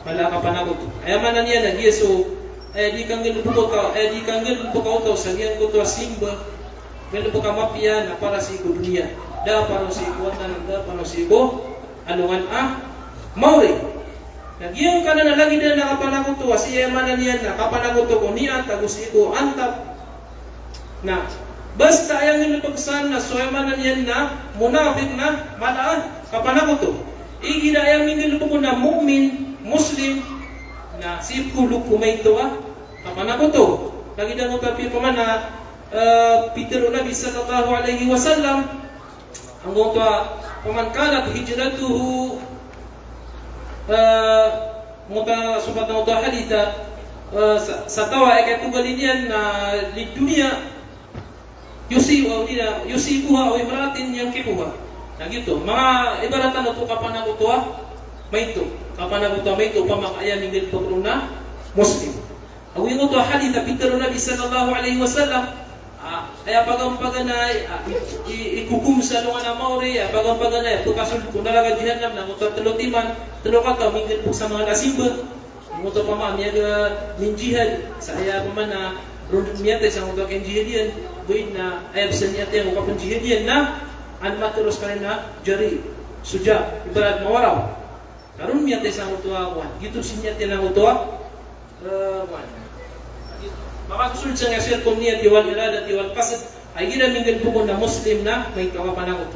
mala kapan ako to ayaw manan yan na giyeso ayaw di kang galabag ko ayaw di kang galabag ko to sa giyan ko to simba galabag ka mapya na para sa iko dunia da para sa iko da para sa iko anungan mauri Nagyang ka na lagi na nakapanakot to, siya manan yan na kapanakot to ko niya, tagus iko antap na basta ayang nilipagsan na suya manan yan na munafik na malaan kapanakot to. Igi na ayang nilipag na mu'min, muslim na sipulog kumay to kapanakot to. Lagi na mo tapi paman na Peter Nabi sallallahu alaihi wasallam ang to paman kanat hijratuhu muta sobat na udah haditha sa tawa ay katugalin yan na di dunia yusibuha o imratin yang kibuha na gitu mga ibaratan na ito kapan ako ito may ito kapan ako ito may ito pamakayan ng pagkroon na muslim awin ito haditha Peter Nabi sallallahu alaihi wasallam ay pagampaganay ikukum sa lungan na mauri pagampaganay pagkasul kung nalaga jihanam na muta telutiman telo ka minggil po sa mga nasimba muta pa ma miyaga min jihad saya paman na rundun miyate sa muta ken jihadian buin na ayab sa niyate ang kapun jihadian na an matulos ka na jari suja ibarat mawaraw karun miyate sa muta wan gitu sinyate na muta wan maka kusul sa nga syirkun niyati wal iradati wal qasd ay gina minggil po na muslim na may kawapanakot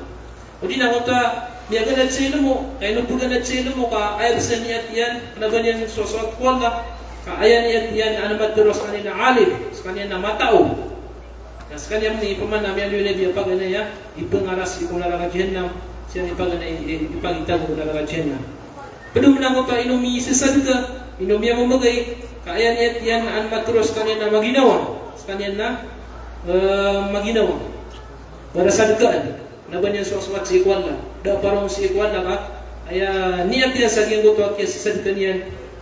o di na kuta niya ganat sa ilo mo kaya nung ganat sa ilo mo ka ayab sa niyat yan na ganyan sosot ko Allah ka ayan niyat yan ano maturos kanina alim sa kanina matao sa kanina ni paman namin yun na pag ano ya ipangaras ikong nalaga jihannam siya ipagitago nalaga jihannam padum na ko ka inumisisad ka inumiya mo magay kaya niya yan ang matros kanina maginawa sa kanina maginawa para sa dkaan na ba niya suwaswat si ikwala da parang si ikwala ka kaya niya tiya sa giyang guto at kaya sa dkaan yan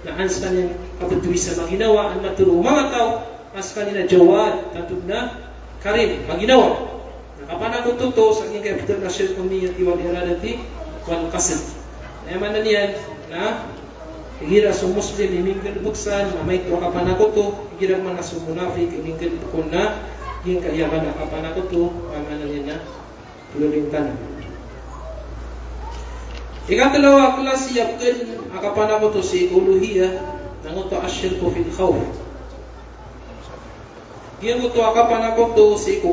na ans kanina kapatuwi sa maginawa ang maturo mga tao as kanina jawad tatug na karim maginawa nakapanakot to sa giyang kaya pitar na syirkun niya tiwal iradati wal qasd kaya manan yan na igira sa muslim imingkal buksan na may tuwa kapanakoto igira man na sa munafik imingkal bukon na yung kayaman na kapanakoto pamanan yan na tululintan ikatalawa kelas yapkan akapanakoto si uluhiyah nangoto asyirku fil khawf diyan ko to akapanakoto si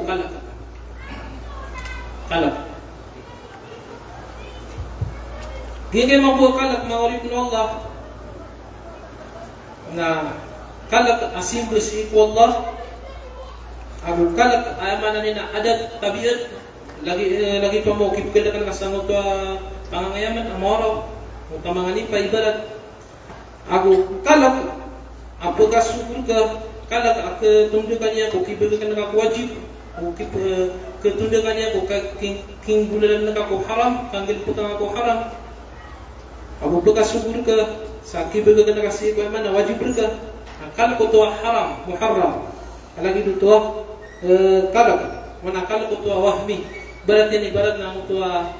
kalak diyan kayo mabuha kalak maurip na Allah na kalak asimbo si Allah abu kalak ayamana nina adat tabiat lagi pa mo kipkil kan kasangot pangangayaman amoro o tamangani pa ibarat abu kalak apo kasubur ka kalak ak tundukan niya ko kibulkan ka wajib o ketundukan niya ko king bulan ka ko haram kanggil putang ko haram abu bekas subur ka sa kibulkan ka si ko man wajib ka Kalau kutua haram, muharram. Lagi itu tua kalau mana kalau kutua wahmi. Berarti ini ibarat na kutua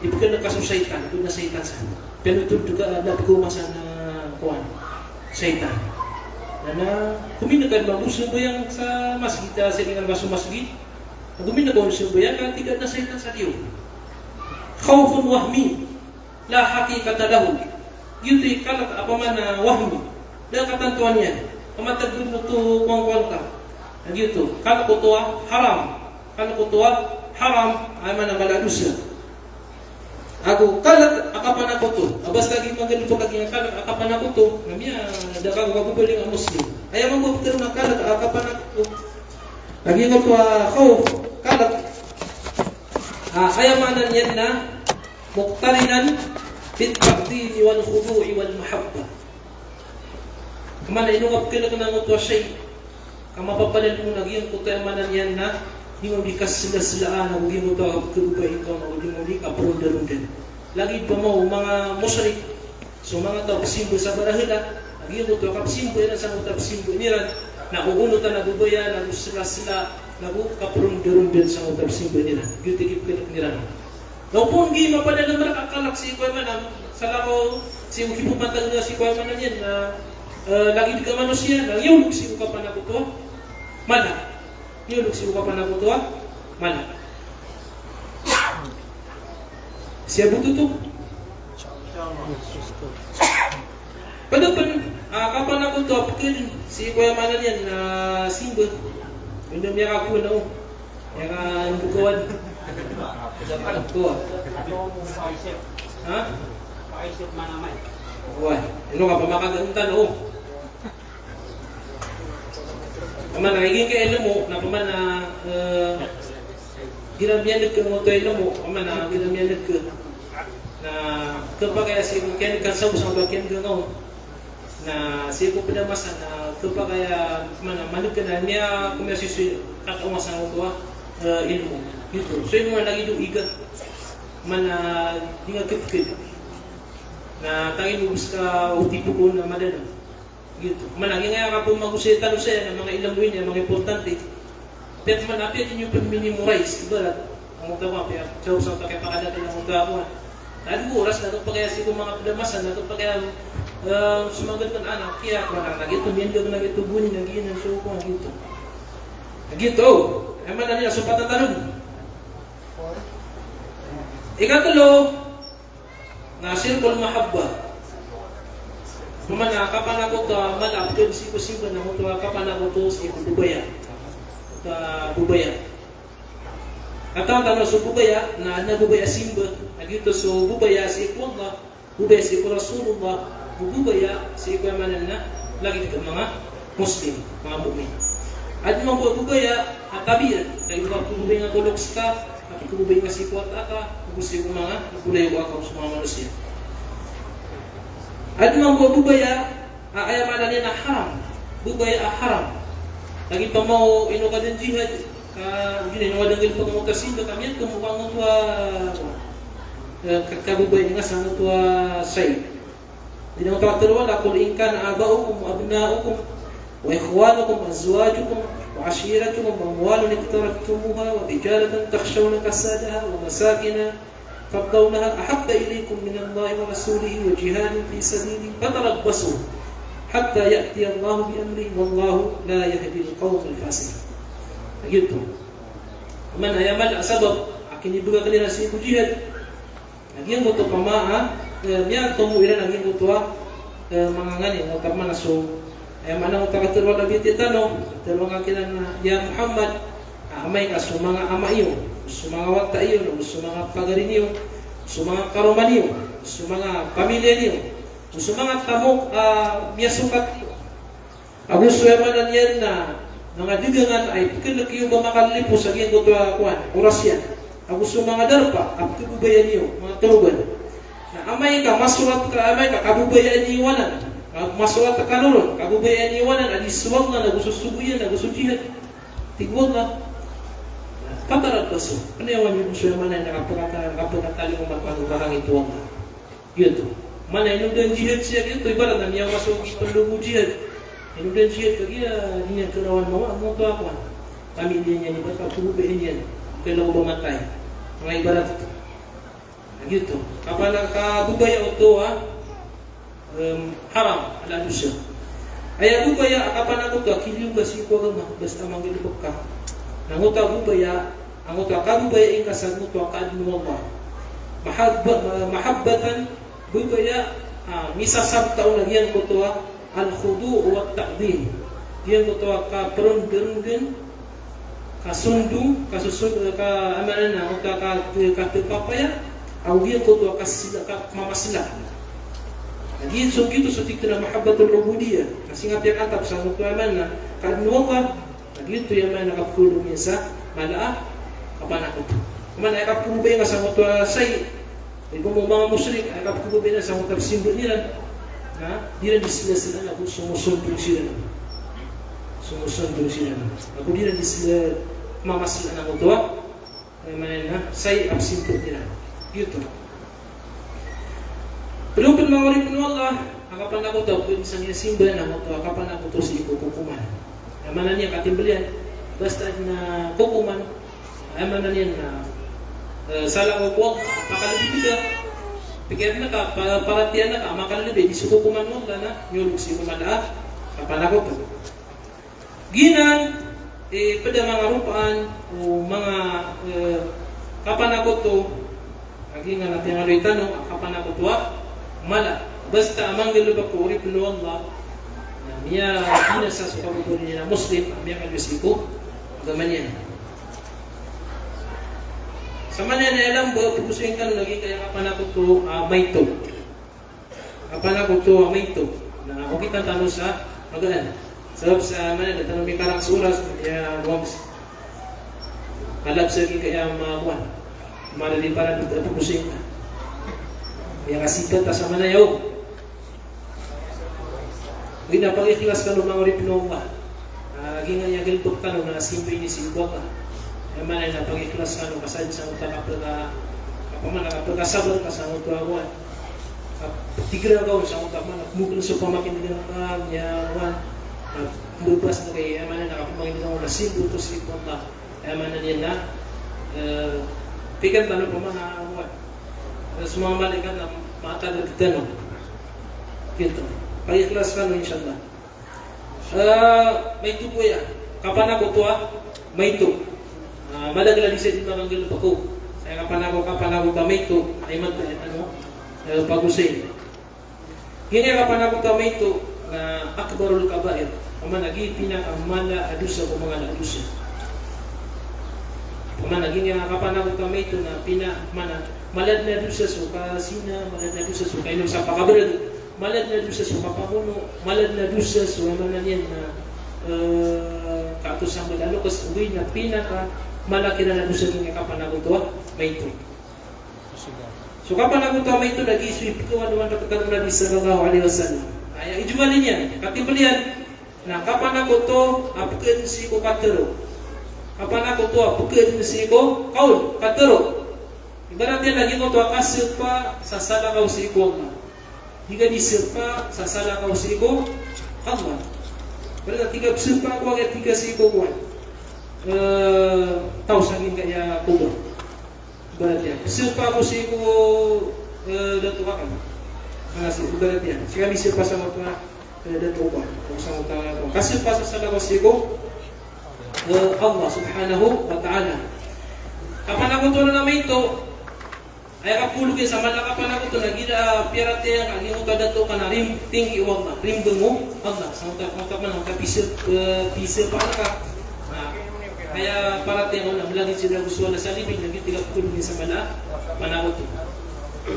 ibukkan kasus syaitan, itu na syaitan sa. Pero itu juga ada masa na kuan syaitan. Nana kuminakan bagus yang sa masjid sa dengan masuk masjid. Kuminakan yang kan tidak na syaitan sa diyo. Khawfun wahmi la haqiqata lahu. Gitu kalau apa mana wahmi. Dan ketentuannya, kematag dulu tu kuang-kuang ka. Gitu. Kalau kutua haram, haram ay mana maladusa. Aku kalat akapan ako to. Abas lagi magaling po kaging kalat akapan ako to. Namia dagang mabubuling ang Muslim. Ay mo ko na kalat akapan ako to. Lagi ko to khawf kalat. Kaya mana niyan na muqtarinan bit taqdid wal khudu' wal mahabbah. Kamana inungap ka na ng shay. Kamapapalan mo nagyang kutay manan yan na hindi mo di kasila-silaan na hindi mo ito kabubayin ka na hindi mo di kaprunda-runda. Lagi pa mo mga musyrik. So mga tapsimbo sa barahila, lagi mo ito kapsimbo yan sa mga tapsimbo niran na uunutan na bubaya, na sila-sila, na kaprunda-runda sa mga tapsimbo niran. Yutikip ka niran. Naupon gi mapalan na makakalak si Kuya Manam sa lako si ukipupantag na si Kuya Manam yan na lagi di ka manusia, yung luksi ko pa na kuto, mana? Yung luksi ko pa na kuto, mana? Siya buto to. Padahal kapan na kuto, pagkin si Kuya Manan yan na simba. Yung niya ako na yung bukawan. Kuha. Ha? Paisip manamay. Kuha. Ano ka pa makagantan o? Paman nagiging kay alam mo na paman na ginamyanag ka mo to alam mo paman na ginamyanag ka na kapag kaya si Ken kansaw sa bagyan ka ngayon na siya ko pinamasan na kapag kaya paman na manig ka na niya kumersiso kakawasan mo to ilmo ito so yung mga lagi yung iga man na di nga kipkid na tangin mo ka utipo ko na madala gitu. Managi nga ka po mag-usay tanong siya ng mga ilang buwin niya, mga importante. Pero manapit yung minimorize, ibarat. Ang utawa, kaya siya usang kaya pakadati ng utawa. Dahil buras, nato pa kaya siya mga pidamasan, nato pa kaya sumagal ng anak, kaya ako na nagito, miyan ka na nagito bunin, nagiinan siya ko, nagito. Nagito, ay man na niya, sumpatan tanong. Ikatulo, na sirkul mahabba. Kumana kapan ako ka malap kun sipo na mo to kapan ako to si bubaya. Bubaya. Kataon tanong so bubaya na bubaya simba. Agito so bubaya si Allah, bubaya si Rasulullah, bubaya si kamanan na lagi ka mga Muslim, mga mukmin. At mga bubaya atabiyan, kay mga bubaya nga kuloks ka, at bubaya nga si kuat aka, gusto ko mga bulay ko ako sa mga manusia. At mga bubaya, ayaman na na haram. Bubaya haram. Lagi pa mo ino ka din jihad. Gini yung wadangil pa mo kasinda kami at kumukhang mo kabubaya nga sa mo say. Hindi naman tawag qul in kana aba'ukum wa abna'ukum wa ikhwanukum wa azwajukum wa ashiratukum wa amwalun iqtaraftumuha wa tijaratan takhshawna kasadaha wa masakina ترضونها أحب إليكم من الله ورسوله وجهاد في سبيله فتربصوا حتى يأتي الله بأمره والله لا يهدي القوم الفاسقين. Begitu. Man ayaman asbab akin ibuga kanila si jihad. Nagiyan ko to pamaa, niya tumu ira nagiyan ko to mga ngani ng tama so ay manang tagaturwa na biti tanong, tanong akin na ya Muhammad, amay ka so mga ama iyo. Sa mga wata iyo, sa mga pagarin iyo, sa mga karoman iyo, sa mga pamilya iyo, sa mga tamok miyasukat iyo. Ako suyaman yan na mga digangan ay pikilag iyo ba makalipo sa gyan ko oras yan. Ako sa mga darpa, kabubayan iyo, mga turugan. Na amay ka, masulat ka, amay ka, kabubayan iyo wanan. Masulat ka kanuron, kabubayan iyo wanan, alisuwag na, nagususubuyan, nagusujihan. Tigwag na. Pataragpaso. Ano yung siya manay nakapagkatali mo magpagkakang ito ang yun to. Manay nung doon jihad siya, yun to, ibarat na niya masok ipalungo jihad. Kemudian siya kaya niya kerawan mawa mo to ako. Kami dia niya ni bata pulubi niya. Kalau mamatay. Mga ibarat ito. Gitu. Kapag nakabubaya ito haram ala dosa. Aya bubaya kapan ako to kiliw kasi ko nga basta manggilibok ka. Nanguta bubaya, anguta kabubaya ing kasag mo to kaadno Allah. Mahabbatan bubaya misasab taon nagyan ko to al-khudu' wa at-ta'dhim. Diyan ko to ka perun-perun kasundu ka amanan na ka papaya au diyan ko to kasila ka mamasila. Jadi so gitu so tikna mahabbatul ubudiyah. Kasi nga piyak atap sa mga aman na kadno ka gitu yang mana nakapulong niya sa malaa kapanakot. Kuman ay kapulong nga sa mga say kung mga musyrik ay kapulong na sa mga simbol nila na di rin sila na kung sumusunod sila. Sumusunod sila. Ako di rin sila mamasila na mga ay mana na say ang simbol nila. Gitu. Pero kung mga Allah, akapan ako daw, kung isang simbol na mo to, akapan ako to si kukuman. Amanan niya katimbalian, basta na kukuman, amanan niya na salah ko po, makalibig ka, pikir na ka, paratian na ka, makalibig, di si kukuman mo, na, nyulog si kuman kapan ako to. Ginan, pada mga rupaan, o mga kapan ako to, lagi nga natin ang tanong, kapan ako to, mala basta amanggil ba ko uri pinu Allah niya binasa sa pagbubuhay niya na Muslim ang mga kalbisiko agaman yan sa manan na alam ba pupusuin ka lagi kaya kapan ako to mayto kapan ako to mayto na ako kita tanong sa magaan sebab sa manan na tanong may karang suras niya wams kalab sa kaya mabuan malali para dito pupusuin ka yang asipat ta sama na yaw. Wina pag-ikhlas ka ng mga ripinong gingan niya giltok ka na simple ni simbok ka. Naman ay napag-ikhlas ka ng kasad sa mga nakapagkasabar ka sa mga tuwawan. Tigra ka sa mga man, mukul sa pamakin ka niya wan. Lubas na kay naman na nakapamangin ka na simbol to simbok ka. Naman na niya na pikan tanong pa mga wan. Semua malaikat na mata dan kita no. Gitu. Pag-ikhlaskan mo inshallah. May tubo ya. Kapan ako to may to. Madagla di sa manggil pa ko. Saya kapan ako ka may to. Ay pag-usay. Gini kapan ako ka may to na akbarul kabair. Ama nagi pinakamala adusa ko mga adusa. Ama nagi nga kapan ako ka may to na mana malad na doon sa suka sina, malad na doon sa suka inom sa pakabrad, malad na doon sa suka pamuno, malad na doon sa suka manan yan na katos ang malalo kasi uwi na pinaka malaki na doon sa mga kapanagutua may ito. So kapanagutua may ito nag-iswip ko ano man kapag Nabi sallallahu alaihi wasallam. Ay ijumalin niya, katibalian na kapanaguto apukin si ko katero. Kapanaguto apukin si ko kaul katero. Ibaratnya lagi mo to akasir pa sa sala kau si ko Allah. Jika disirpa sa sala kau si ko Allah. Berarti tiga sirpa ko agak tiga si ko kuat. Tahu saking kaya kubur. Ibaratnya sirpa ko si ko datu akan. Kasi ibaratnya sekali sirpa sama tuan datu kuat. Sama tuan kasir pa sa sala kau si ko Allah subhanahu wa ta'ala. Kapan ako to na namin ito ay kapulog yun sa malakapan ako ito nagila pirate yang kalimu kada to ka na rim tinggi Allah rim bengo Allah sa mga man kapisir pa ka kaya parate ang lagi sila gusto na sa libing nagit tiga pulog sa mala manawot to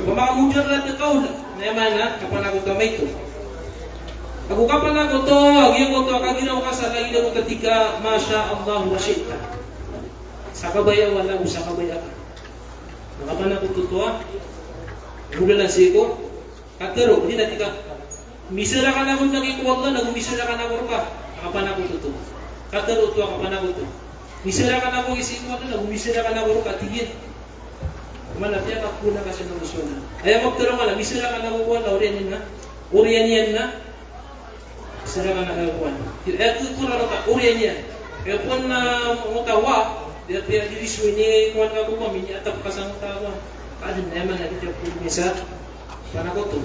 pamakamujar na kaula na mana kapan ako kamay to ako kapan ako to agiyan ko to kaginaw ka sa lagi mo ketika masya Allah wa syi'ta sa kabaya wala ko sa kabaya ka. Kapan ako tutua? Bulan siko. Katero, hindi na tika. Misira ka na kung nagikuwag na, nag-misira ka na kung ka. Kapan ako tutua? Katero tuwa kapan ako tutua? Misira ka na kung isikuwag na, nag-misira ka na kung ka. Tigil. Malapya ka po na kasi ng gusto na. Ayaw magturo ka na, misira ka na kung wala, uriyan yan na. sedangkan ada kuan. Itu kurang tak uriannya. Pun mutawa dia diri suini kuan aku kami atap pasang tawa. Ada nama lagi dia pun bisa panakoto.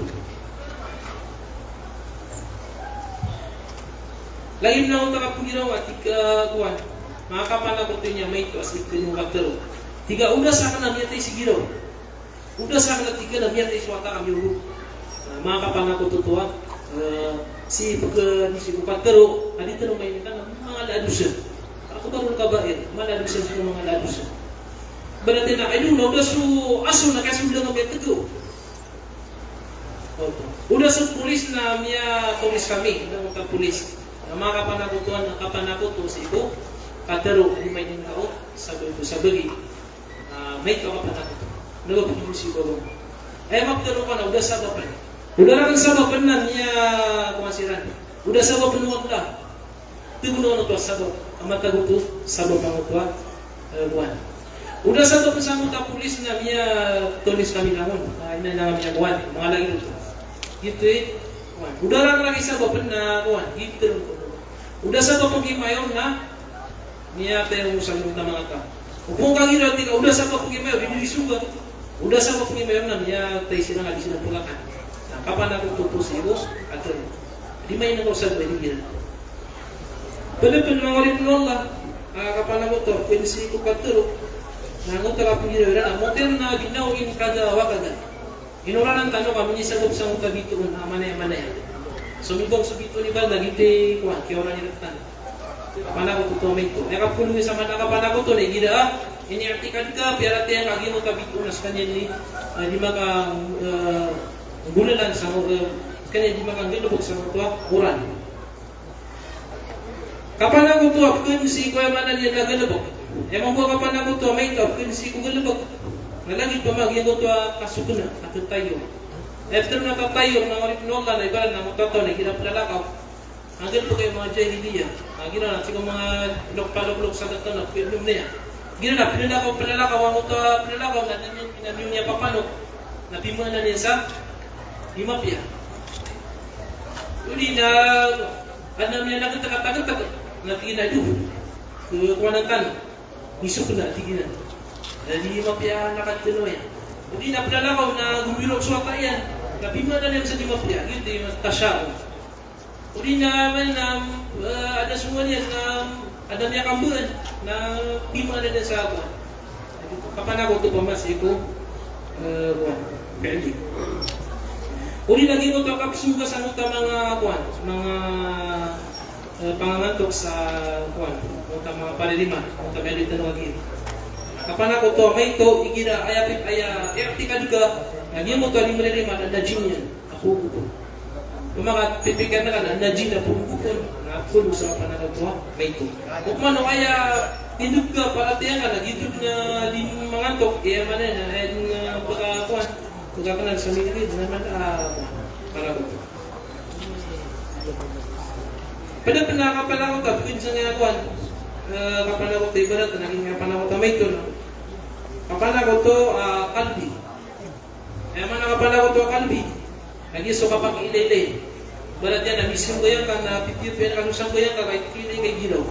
Lagi na utang pun ginawa tika kuan. Maka panakoto niya may ito asip kanyang kaptero. Tiga udah sa kana niya tayo sigiro. Udah sa kana tiga na niya tayo suwata kami uru. Maka panakoto tuwa. Si kaptero adi tanong may nita mga ladusan. Ako baru kabair, maladusan sa mga ladusan. Berarti na ay no udah su aso na kasi udah ngabet ko. Udah su pulis na miya tulis kami, ng mga pulis. Mga kapanakutuan si ibu katero di may ning tao sa bagi. May kapanakuto. Nagapagin si ibu. Ay magtero ka na udah sabapan. Udah lang sabapan na niya kumasiran. Udah sabapan mo lang. Tiguno to sabab amata gutu sabab ang utwa buwan. Udah sabab sa mga pulis na niya tulis kami namon. Ina na kami buwan mga lagi ito. Gitu buwan. Udah lang lagi sabab na buwan. Gitu. Udah sabab ang kimayon na niya tayo sa mga mga ka. Upong kagira tika udah sabab ang kimayon binili suga. Udah sabab ang kimayon na niya tayo sila nga di sila pulakan. Nah, kapan aku tutus ibu atau di main ako sa bayi. Benar-benar mengorip Allah. Kapan aku tu kunci ku katero. Nangu terap ngira motel na ginawin kada wa kada. Inuran tanong kami ni sagop sa mga bituon mana ya. Sumibong sa bituon ni banda gite kuan ki orang ni tan. Kapan aku tu mento. Eka pulungi sama na kapan aku tu ni gida ini artikan ka biar ate yang agi mo ka bituon nas kanya ni di maka bulan sa mga kanya di maka gilubog sa mga uran. Kapan aku tu apun si ko mana dia nagalabok. Emang ko kapan aku tu may to apun si ko galabok. Nalagi pamagi ko tu kasukuna at tayo. After na tayo na orip no la na ibaran na mutato na gina plalakaw. Angel po kay mga jahiliya. Gina na siguro mga lokpalok sa dato na film niya. Gina na plalakaw ang uto plalakaw na niya papanok. Napima na niya sa himapya. Uli na anam niya nagtaka natigina itu kuwanatan isuk na tigina jadi mapya nakatuno yan hindi na plalakaw na gumilok suwata yan napima na niya sa di mapya hindi tasya hindi naman ada semua niya na ada niya kambuan na pima na niya sa ako kapan ako ito pamasi ko pwede hindi lagi mo ito kapsuga sa mga kuwan mga pangangatok sa kuan unta mga palilima unta medyo tanong lagi kapan ako to may to igira ayapit aya ertika juga lagi mo to limalima na jin yan ako ko mga pipigan na jin na pumukon na pulo sa pananaw to may to kung ano aya tindog ka para tiyan ka nagito na di mangantok iya man na pagkakuan pagkakanan sa minigid naman para ko pada penakapan ako kapag sa ngayon kapan ako tayo balat naging kapan ako tamay ito kapan ako to kalbi man kapan ako to kalbi lagi so kapag ilele balat yan namisim ko yan kan napipip yan kanusan ko yan kahit kili kay gilaw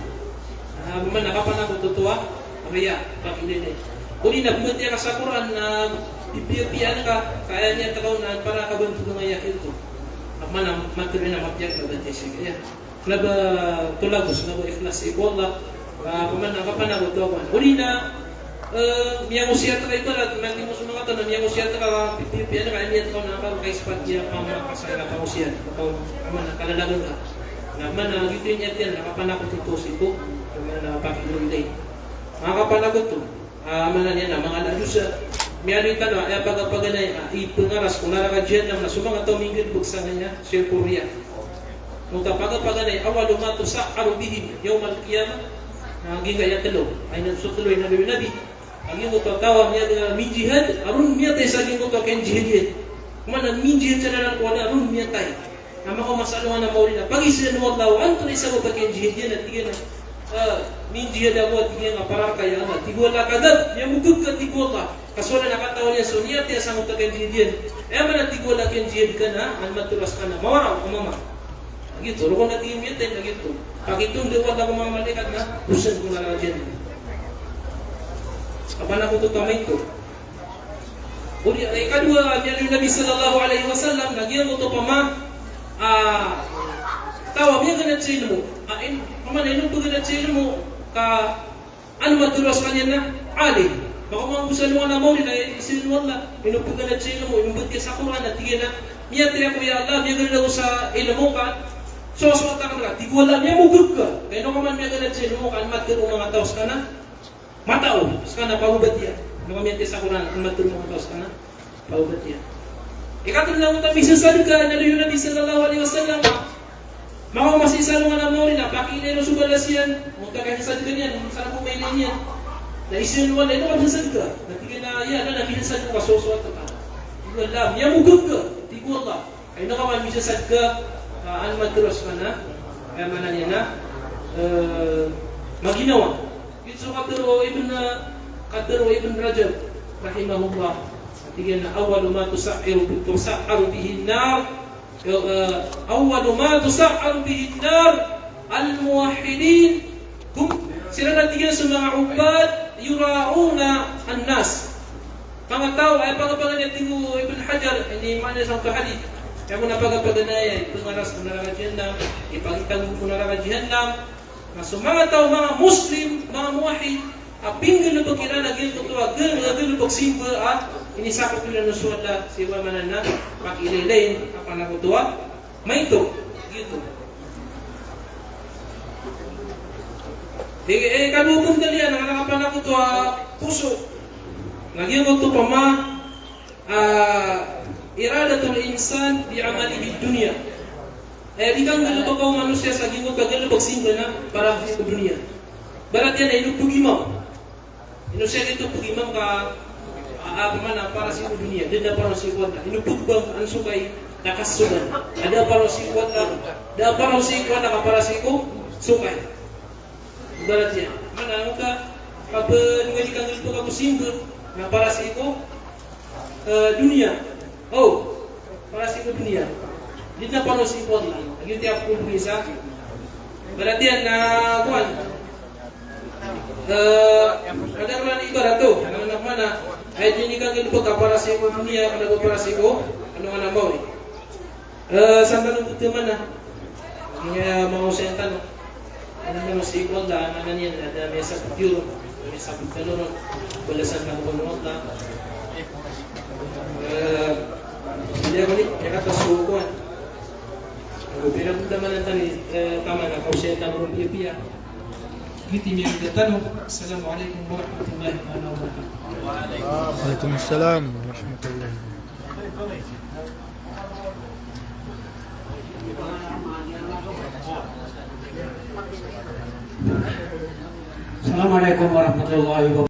man kapan ako to tuwa kaya kapag ilele kung nagmati ka sa Quran na pipipian ka kaya niya takaw na para kabanto ng ayakin to man matrin na mapyak na dati siya Naba tulagos naba ikhlas ibo Allah paman kapan ako to man uli na miyang usiya ta kay balat mati mo mga tanan miyang usiya ta ka pipian ka niya to na ka kay spot niya pamang kasala ka usiya to man kalalagon ka naman gito niya yan kapan ako tutusin ko na pakilulay kapan ako to manan niya na mga ladusa miyari tanong ay pagapaganay ipangaras kung narakadyan naman na sumang ito minggit buksan niya siya Korea Mugapagapaganay awal ma tusakkaru bihim yawmal qiyamah naging kaya telo ay nagsutuloy na nabi ang yung tatawa niya min jihad arun niya tay sa yung to ken jihad man min jihad sa lang ko arun niya tay ama ko masaluhan na mauli na pag-isip ng Allah anto ni sa ko ken jihad na tigana min jihad ako tigana para kaya na tigwala kadad niya mugug ka tigwala kasona nakatawa niya so niya tay sa mo ken jihad man tigwala ken jihad kana an matulas kana mawara ko mama Gitu, rukun na tingin mitin na gitu. Pag itong diwad ako mga malaikat na, usan ko na lang dyan. Kapan ako ito kamay ito? Uli, kadua, niya yung Nabi sallallahu alaihi wasallam, nagyan mo ito pa ma, tawa, miya ganat sa ilmo. Paman, inong po ganat sa ilmo, ano matulas kanya na? Ali. Baka mga musalungan na mo, isinunod na, inong po ganat sa ilmo, inong ka sa Quran, at tigyan na, miya tiyak ko ya Allah, miya ganat ako sa ilmo ka, so ka na, di ko alam, miya mugug ka. Kaya nung kaman miya ganat sa ilmo ka, matiro mga taos ka na, matao, ska na, paubat yan. Nung kami sa Quran, matiro mga taos ka na, paubat yan. Ikatulad na mo tayo, misasal ka, nalayo na Nabi sallallahu alaihi wasallam, mga masisalo nga na mo rin, pakilay na subalas yan, magkakasad ka niyan, sana po may yan. Naisinuan, ito masasad ka, natigil na yan, nakinasad ko ka, sosuat ka. Hindi ko alam, yan mugug ka, hindi ko alam. Ay nakaman, misasad ka, matros ka na, kaya manan yan na, maginawa. So katero Ibn Rajab, rahimahullah, natigil na, awal ma tusa'aru bihin nar, أول ما تسعر به النار الموحدين هم sila natigyan sa mga ubad yura'una an-nas. Mga tao ay pagapangan niya tingo Ibn Hajar ini mana sa hadith. Kaya mo napagapaganaya ito nga ras na jahannam, ipagitang mo na jahannam. So mga tao, mga Muslim, mga muwahid, pinggil na pagkilala gil ko tuwa, gil pagsimba inisakot nila ng suwala siwa manan na pag-ililayin apa na kutuwa may ito gitu kadukong dalian ang nakapana kutuwa puso nagyan ko ito pa ma iradatul insan di amalihi dunia di kang galubag ang manusia sa gingo kagalubag simba na para sa dunia barat yan ay nupugimam inusya ito pugimam ka mana para sa dunia, dia para sa kuwata. Inupugbang ang sukay nakasugan. Ada para sa kuwata, ada para sa kuwata para sa sukay. Ibarat niya. Mana ka kapag ngaji kang gusto ka kusimbo na para sa dunia. Oh, para sa dunia. Dia para sa kuwata. Ang tiap pun bisa. Berarti na kuan. Ada orang ibarat tu, anak mana? Ay dinikang ito para sa dunia, kalau para sa ano nga mo saan tanong ito man kaya mga usay ang tanong ano naman sa ikaw da ano niyan ada may sa pagturo may sa pagtaluro wala saan ka mo na hindi ako niya katasukuan ang pinagdaman ng tani tama na kausay ang tanong piya Giti niya yung tanong. Assalamualaikum warahmatullahi wabarakatuh. Waalaikumsalam warahmatullahi Assalamualaikum warahmatullahi wabarakatuh.